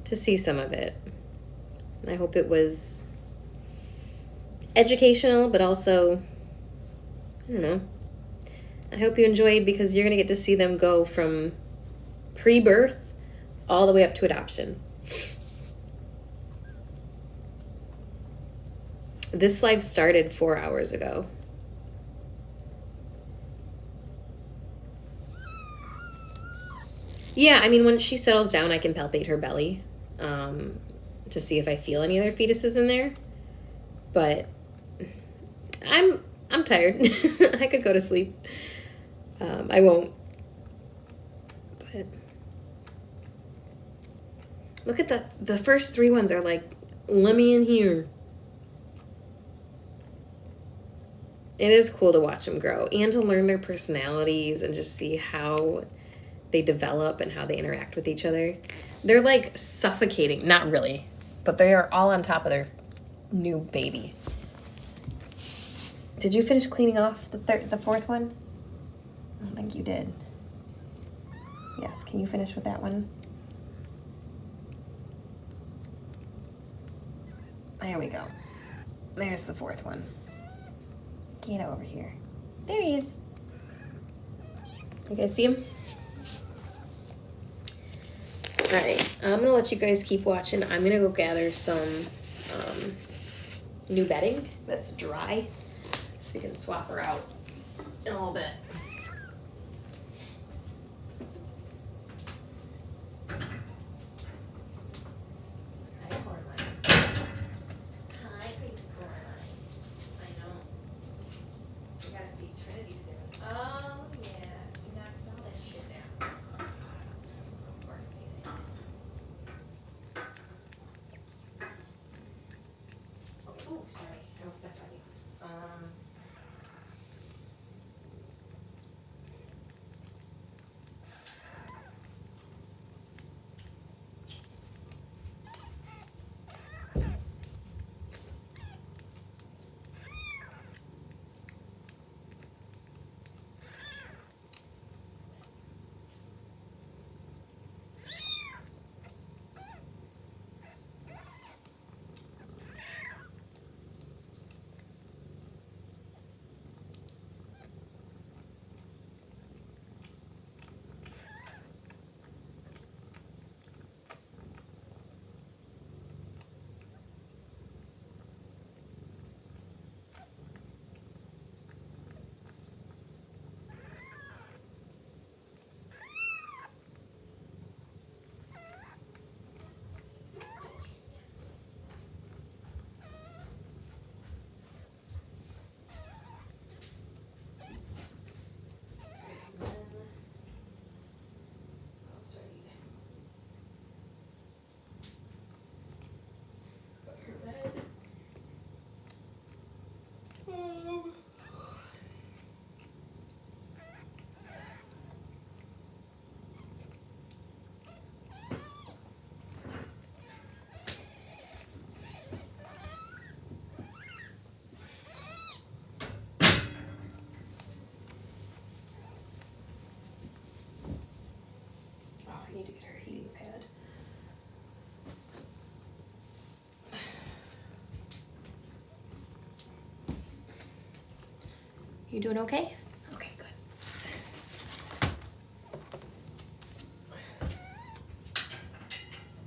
see some of it. I hope it was educational, but also, I don't know. I hope you enjoyed, because you're going to get to see them go from pre-birth all the way up to adoption. This live started 4 hours ago. Yeah, I mean, when she settles down, I can palpate her belly to see if I feel any other fetuses in there. But I'm tired. I could go to sleep. I won't. But look at the first 3 ones are like, let me in here. It is cool to watch them grow and to learn their personalities and just see how they develop and how they interact with each other. They're like suffocating. Not really, but they are all on top of their new baby. Did you finish cleaning off the 4th one? I don't think you did. Yes, can you finish with that one? There we go. There's the 4th one. Get over here. There he is. You guys see him? All right, I'm gonna let you guys keep watching. I'm gonna go gather some new bedding that's dry, so we can swap her out in a little bit. Hi, Coraline. Hi, crazy Coraline. I know. We gotta feed Trinity soon. Oh yeah, you knocked all that shit down. Of course you did. Oh, ooh, sorry. I almost stepped on you. You doing okay? Okay, good.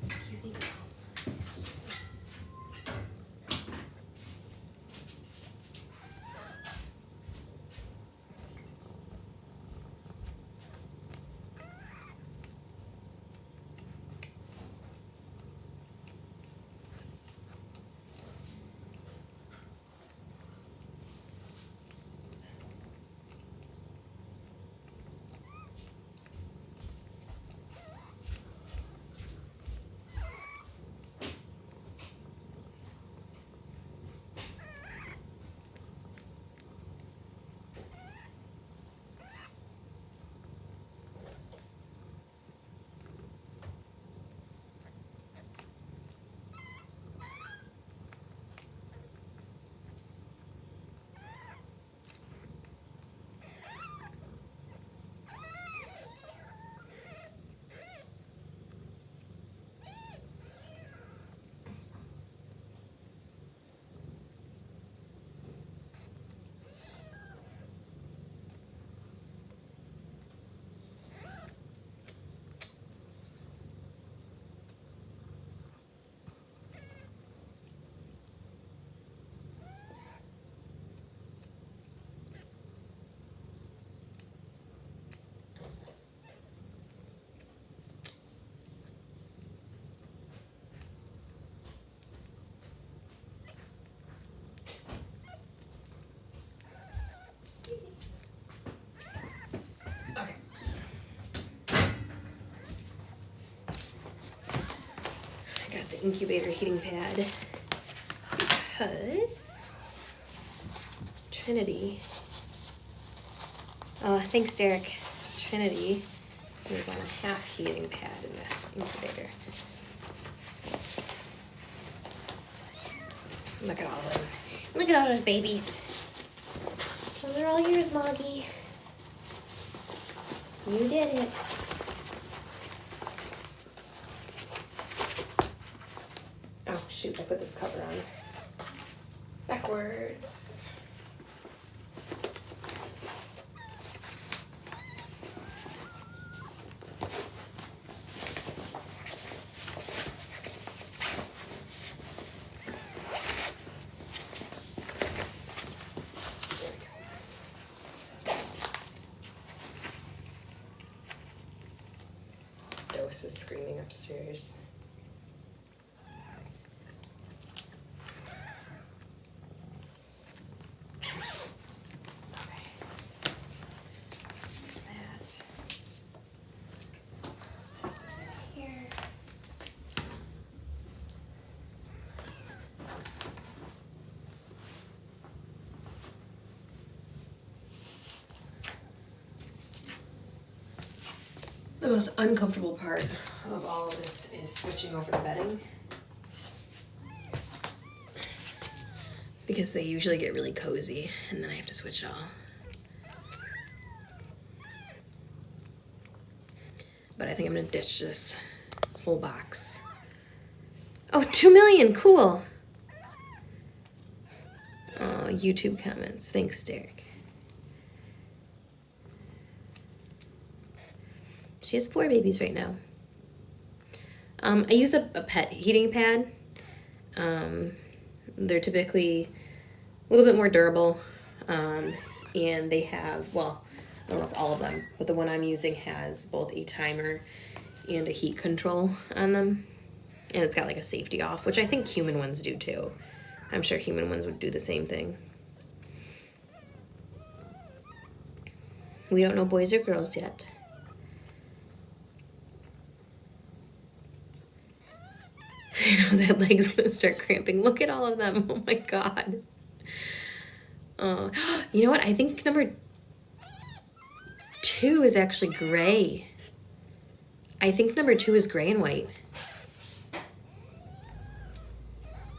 Excuse me, girls. Okay. I got the incubator heating pad because Trinity. Oh, thanks, Derek. Trinity is on a half heating pad in the incubator. Look at all of them. Look at all those babies. Those are all yours, Moggy. You did it. Oh, shoot, I put this cover on backwards. Dose is screaming upstairs. The most uncomfortable part of all of this is switching over the bedding, because they usually get really cozy and then I have to switch it all. But I think I'm gonna ditch this whole box. Oh, 2 million, cool. Oh, YouTube comments, thanks, Derek. She has 4 babies right now. I use a pet heating pad. They're typically a little bit more durable, and they have, well, I don't know if all of them, but the one I'm using has both a timer and a heat control on them. And it's got like a safety off, which I think human ones do too. I'm sure human ones would do the same thing. We don't know boys or girls yet. I know that leg's gonna start cramping. Look at all of them. Oh my God. You know what? I think number 2 is actually gray. I think number 2 is gray and white.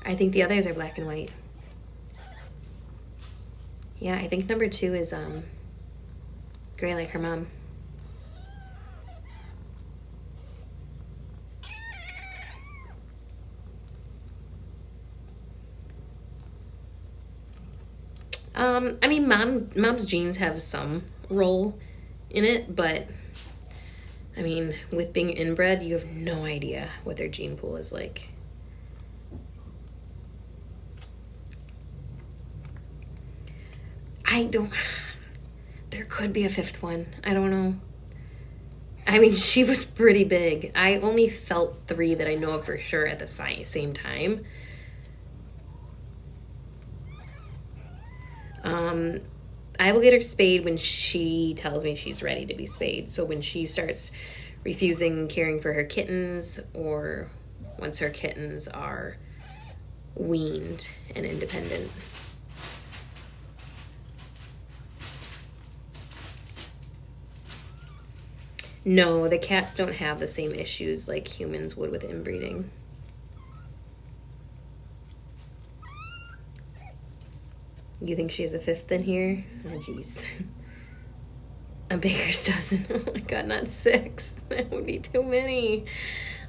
I think the others are black and white. Yeah, I think number 2 is gray like her mom. I mean, mom's genes have some role in it, but I mean, with being inbred, you have no idea what their gene pool is like. There could be a fifth one. I don't know. I mean, she was pretty big. I only felt 3 that I know of for sure at the same time. I will get her spayed when she tells me she's ready to be spayed. So when she starts refusing caring for her kittens, or once her kittens are weaned and independent. No, the cats don't have the same issues like humans would with inbreeding. You think she has a fifth in here? Oh, jeez. A baker's dozen. Oh my god, not 6. That would be too many.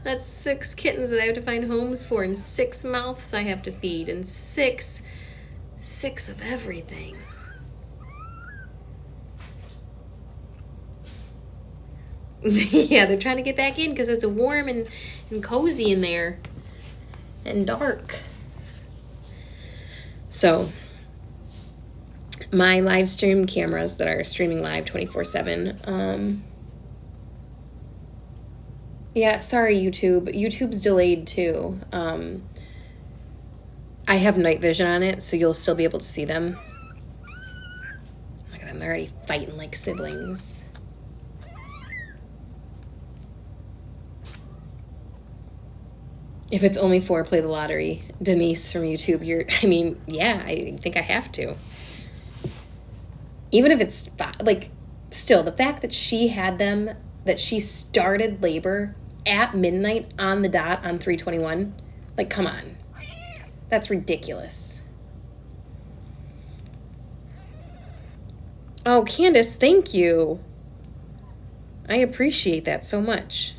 That's 6 kittens that I have to find homes for, and 6 mouths I have to feed, and 6 of everything. Yeah, they're trying to get back in because it's warm and cozy in there and dark. So my live stream cameras that are streaming live 24/7. Yeah, sorry, YouTube. YouTube's delayed too. I have night vision on it, so you'll still be able to see them. Look at them, they're already fighting like siblings. If it's only 4, play the lottery. Denise from YouTube, yeah, I think I have to. Even if it's, like, still, the fact that she had them, that she started labor at midnight on the dot on 3/21, like, come on. That's ridiculous. Oh, Candace, thank you. I appreciate that so much.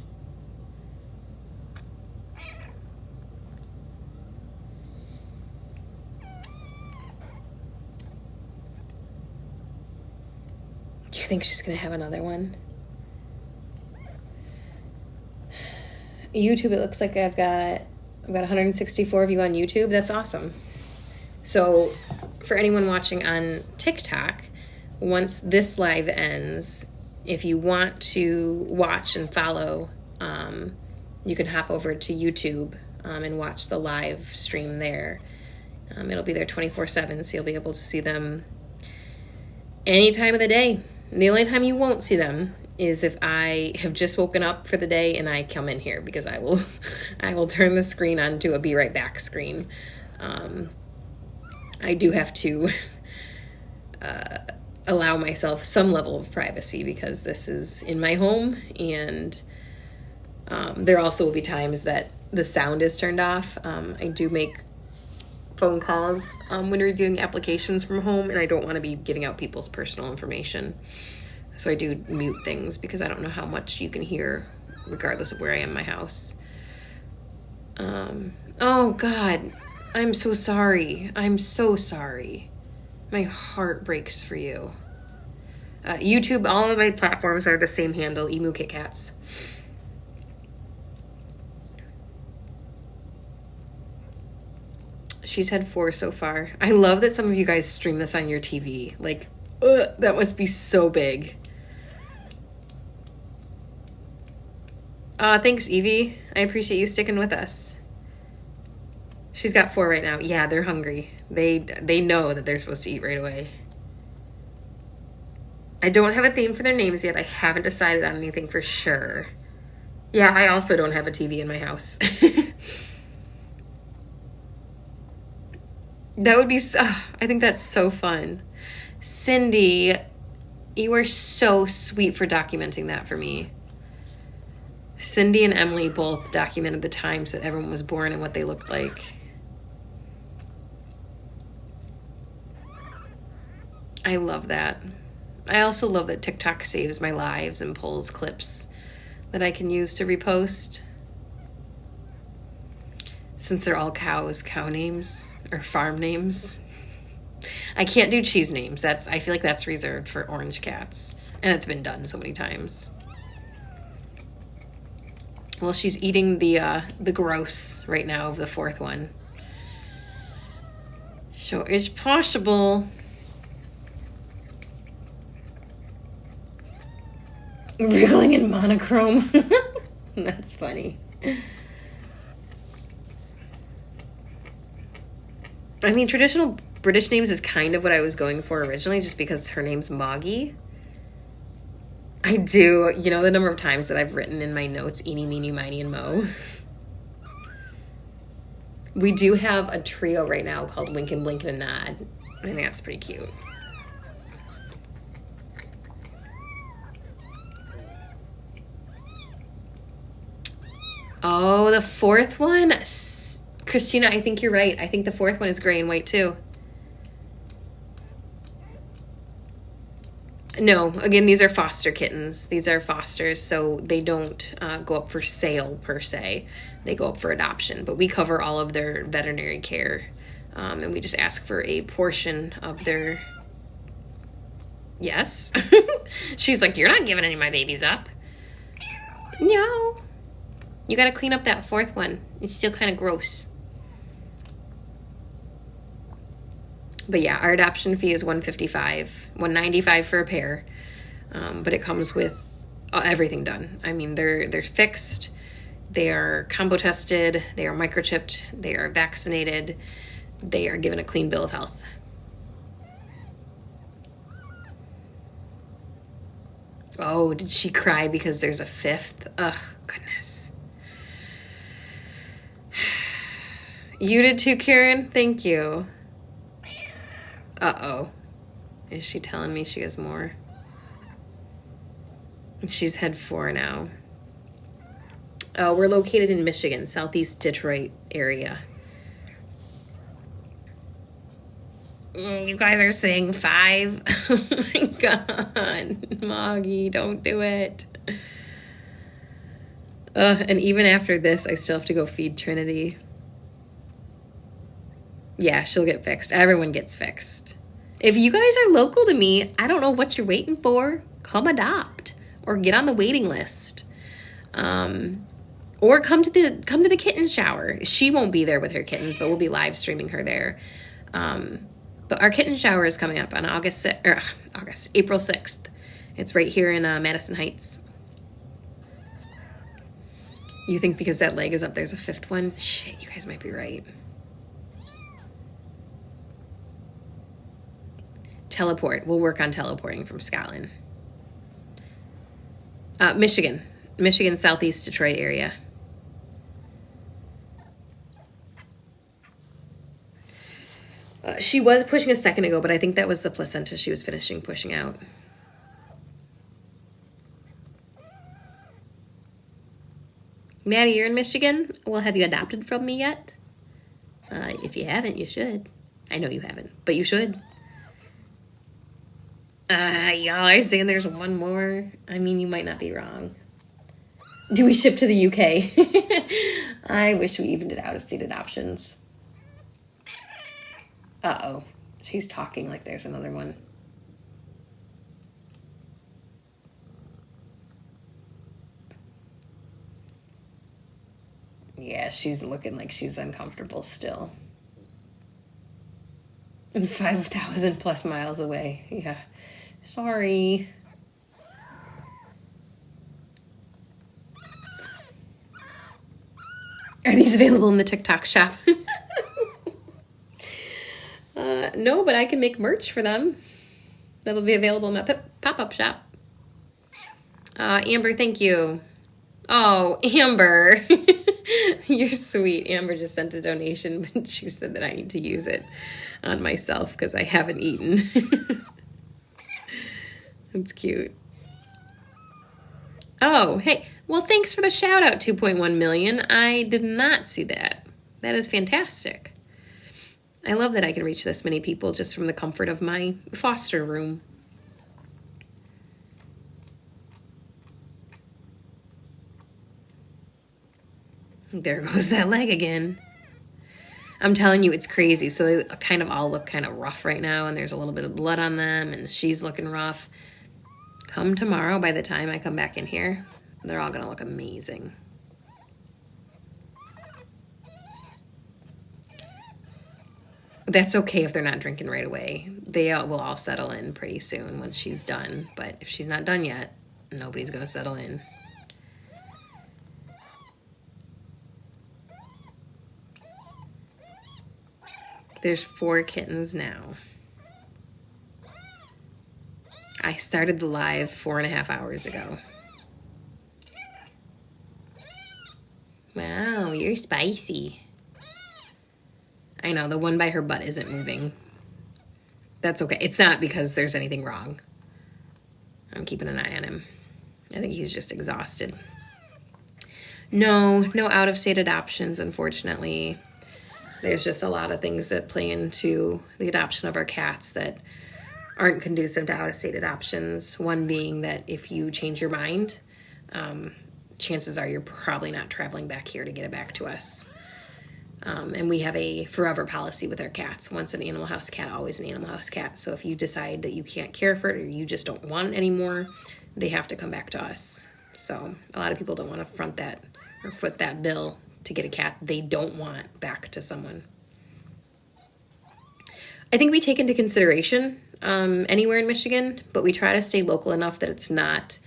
Do you think she's gonna have another one? YouTube, it looks like I've got 164 of you on YouTube. That's awesome. So for anyone watching on TikTok, once this live ends, if you want to watch and follow, you can hop over to YouTube and watch the live stream there. It'll be there 24/7, so you'll be able to see them any time of the day. And the only time you won't see them is if I have just woken up for the day and I come in here, because I will turn the screen on to a be right back screen. I do have to allow myself some level of privacy because this is in my home, and there also will be times that the sound is turned off. I do make phone calls when reviewing applications from home, and I don't want to be giving out people's personal information. So I do mute things because I don't know how much you can hear regardless of where I am in my house. Oh God, I'm so sorry. I'm so sorry. My heart breaks for you. YouTube, all of my platforms are the same handle, Emu Kit Kats. She's had 4 so far. I love that some of you guys stream this on your TV. Like, that must be so big. Thanks, Evie. I appreciate you sticking with us. She's got 4 right now. Yeah, they're hungry. They know that they're supposed to eat right away. I don't have a theme for their names yet. I haven't decided on anything for sure. Yeah, I also don't have a TV in my house. That would be so, I think that's so fun. Cindy, you are so sweet for documenting that for me. Cindy and Emily both documented the times that everyone was born and what they looked like. I love that. I also love that TikTok saves my lives and pulls clips that I can use to repost. Since they're all cows, cow names, or farm names. I can't do cheese names. I feel like that's reserved for orange cats. And it's been done so many times. Well, she's eating the gross right now of the fourth one. So it's possible. Wriggling in monochrome. That's funny. I mean, traditional British names is kind of what I was going for originally, just because her name's Moggy. I do. You know the number of times that I've written in my notes, eeny, meeny, miny, and mo. We do have a trio right now called Wink and Blink and a Nod. I think that's pretty cute. Oh, the fourth one? Christina, I think you're right. I think the fourth one is gray and white too. No, again, these are foster kittens. These are fosters, so they don't go up for sale per se. They go up for adoption, but we cover all of their veterinary care, and we just ask for a portion of their... Yes. She's like, you're not giving any of my babies up. No. You got to clean up that fourth one. It's still kind of gross. But yeah, our adoption fee is $155, $195 for a pair. But it comes with everything done. I mean, they're fixed, they are combo tested, they are microchipped, they are vaccinated, they are given a clean bill of health. Oh, did she cry because there's a fifth? Ugh, goodness. You did too, Karen? Thank you. Uh-oh. Is she telling me she has more? She's had 4 now. Oh, we're located in Michigan, southeast Detroit area. You guys are saying 5? Oh my God. Moggy, don't do it. And even after this, I still have to go feed Trinity. Yeah, she'll get fixed. Everyone gets fixed. If you guys are local to me, I don't know what you're waiting for. Come adopt or get on the waiting list. Or come to the kitten shower. She won't be there with her kittens, but we'll be live streaming her there. But our kitten shower is coming up on April 6th. It's right here in Madison Heights. You think because that leg is up, there's a 5th one? Shit, you guys might be right. Teleport. We'll work on teleporting from Scotland. Michigan, southeast Detroit area. She was pushing a second ago, but I think that was the placenta she was finishing pushing out. Maddie, you're in Michigan? Well, have you adopted from me yet? If you haven't, you should. I know you haven't, but you should. Y'all are saying there's one more. I mean, you might not be wrong. Do we ship to the UK? I wish we evened it out of state adoptions. Uh-oh. She's talking like there's another one. Yeah, she's looking like she's uncomfortable still. 5,000 plus miles away. Yeah. Sorry. Are these available in the TikTok shop? No, but I can make merch for them. That'll be available in my pop-up shop. Amber, thank you. Oh, Amber. You're sweet. Amber just sent a donation, but she said that I need to use it on myself because I haven't eaten. That's cute. Oh, hey. Well, thanks for the shout out, 2.1 million. I did not see that. That is fantastic. I love that I can reach this many people just from the comfort of my foster room. There goes that leg again. I'm telling you, it's crazy. So they kind of all look kind of rough right now, and there's a little bit of blood on them, and she's looking rough. Come tomorrow, by the time I come back in here, they're all going to look amazing. That's okay if they're not drinking right away. They will all settle in pretty soon once she's done. But if she's not done yet, nobody's going to settle in. There's 4 kittens now. I started the live 4.5 hours ago. Wow, you're spicy. I know, the one by her butt isn't moving. That's okay. It's not because there's anything wrong. I'm keeping an eye on him. I think he's just exhausted. No out-of-state adoptions, unfortunately. There's just a lot of things that play into the adoption of our cats that aren't conducive to out-of-state adoptions. One being that if you change your mind, chances are you're probably not traveling back here to get it back to us. And we have a forever policy with our cats. Once an animal house cat, always an animal house cat. So if you decide that you can't care for it or you just don't want it anymore, they have to come back to us. So a lot of people don't want to front that or foot that bill to get a cat they don't want back to someone. I think we take into consideration anywhere in Michigan, but we try to stay local enough that it's not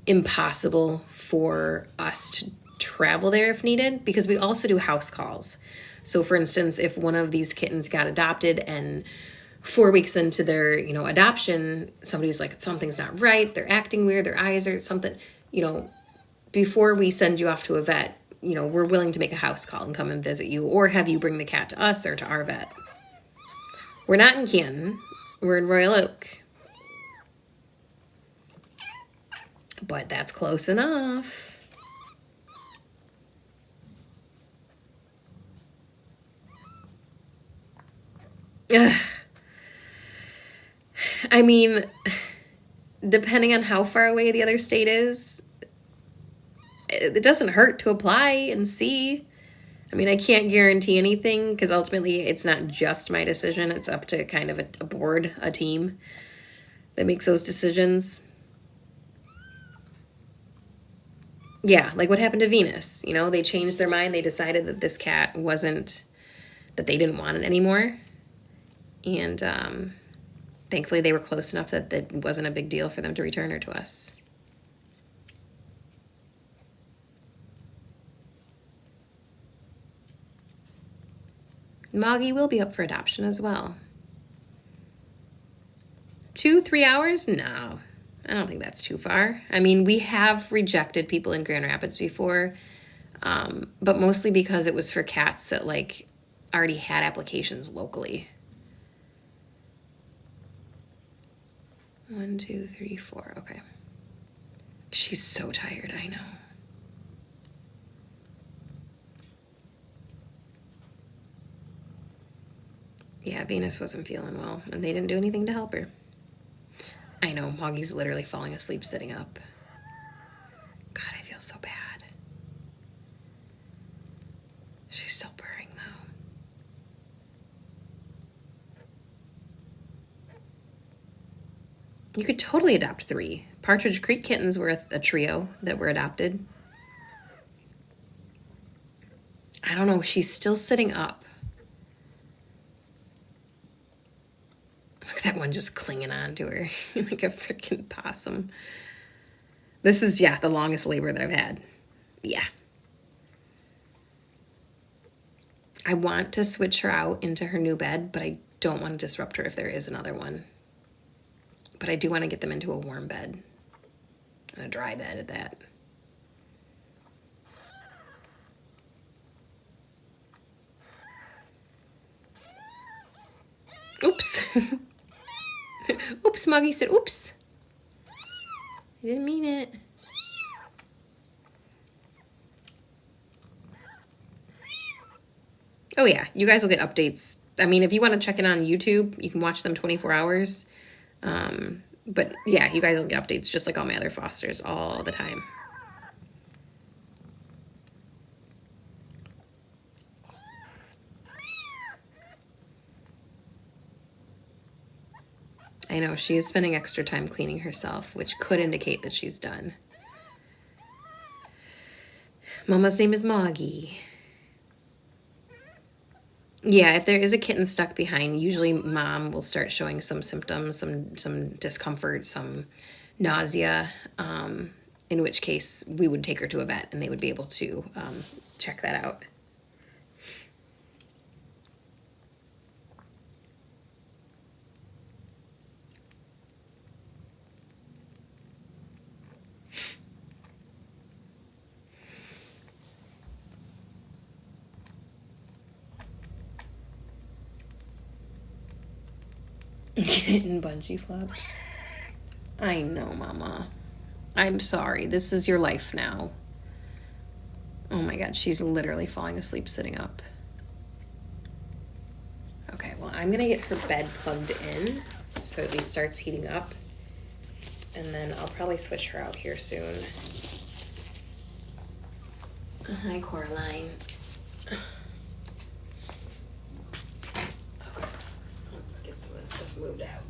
impossible for us to travel there if needed, because we also do house calls. So for instance, if one of these kittens got adopted and 4 weeks into their, adoption, somebody's like, something's not right, they're acting weird, their eyes are something, before we send you off to a vet, we're willing to make a house call and come and visit you or have you bring the cat to us or to our vet. We're not in Canton, we're in Royal Oak. But that's close enough. Ugh. I mean, depending on how far away the other state is, it doesn't hurt to apply and see. I mean, I can't guarantee anything because ultimately it's not just my decision. It's up to kind of a board, a team that makes those decisions. Yeah, like what happened to Venus. They changed their mind. They decided that this cat wasn't, that they didn't want it anymore. And thankfully they were close enough that it wasn't a big deal for them to return her to us. Moggy will be up for adoption as well. 2-3 hours? No, I don't think that's too far. I mean, we have rejected people in Grand Rapids before, but mostly because it was for cats that already had applications locally. 1, 2, 3, 4. Okay. She's so tired, I know. Yeah, Venus wasn't feeling well, and they didn't do anything to help her. I know, Moggy's literally falling asleep sitting up. God, I feel so bad. She's still purring, though. You could totally adopt 3. Partridge Creek kittens were a trio that were adopted. I don't know, she's still sitting up. Look at that one just clinging on to her like a freaking possum. This is, the longest labor that I've had. Yeah. I want to switch her out into her new bed, but I don't want to disrupt her if there is another one. But I do want to get them into a warm bed. And a dry bed at that. Oops. Oops, Moggy said, oops. I didn't mean it. Oh yeah, you guys will get updates. I mean, if you want to check in on YouTube, you can watch them 24 hours. But yeah, you guys will get updates just like all my other fosters all the time. know, she is spending extra time cleaning herself, which could indicate that she's done. Mama's name is Moggy. Yeah, if there is a kitten stuck behind, usually mom will start showing some symptoms, some discomfort, some nausea, in which case we would take her to a vet and they would be able to check that out. Kitten bungee flops. I know, Mama. I'm sorry. This is your life now. Oh my God, she's literally falling asleep sitting up. Okay, well, I'm gonna get her bed plugged in so at least starts heating up. And then I'll probably switch her out here soon. Hi, Coraline. Okay, let's get some of this stuff moved out.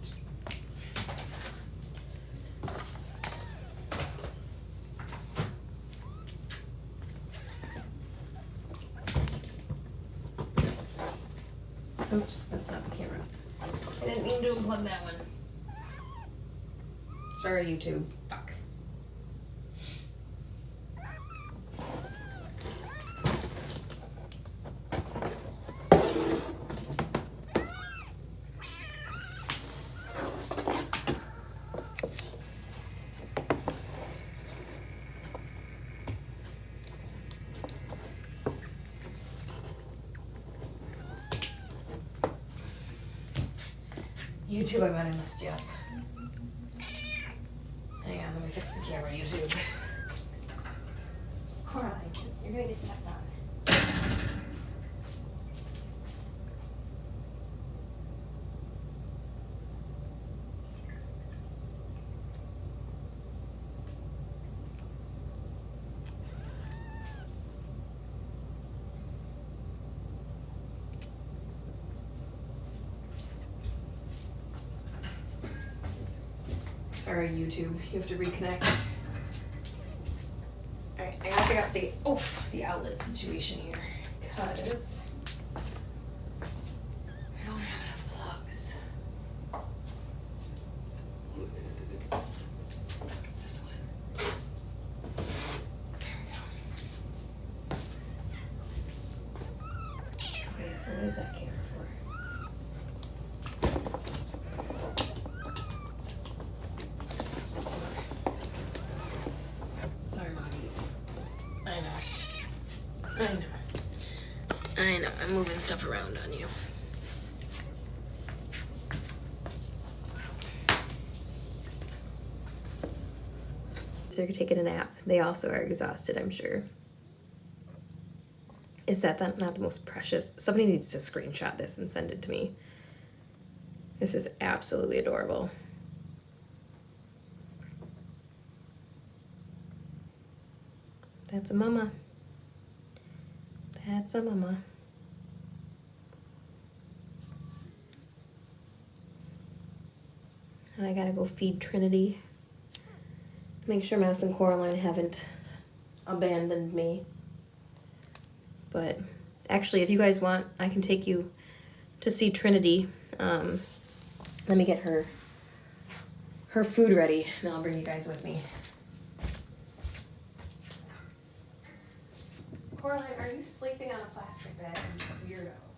Oops, that's not the camera. I didn't mean to unplug that one. Sorry, YouTube. Fuck. YouTube, I might have messed you up. Hang on, let me fix the camera, YouTube. Coraline, you're gonna get stepped on. Sorry, YouTube. You have to reconnect. Alright, I gotta figure out the outlet situation here. Because I don't have enough plugs. This one. There we go. Okay, so what is that camera for? I know, I'm moving stuff around on you. They're taking a nap. They also are exhausted, I'm sure. Is that not the most precious? Somebody needs to screenshot this and send it to me. This is absolutely adorable. That's a mama. That's a mama. And I gotta go feed Trinity. Make sure Mouse and Coraline haven't abandoned me. But actually, if you guys want, I can take you to see Trinity. Let me get her food ready, and then I'll bring you guys with me. Coraline, are you sleeping on a plastic bed? You weirdo.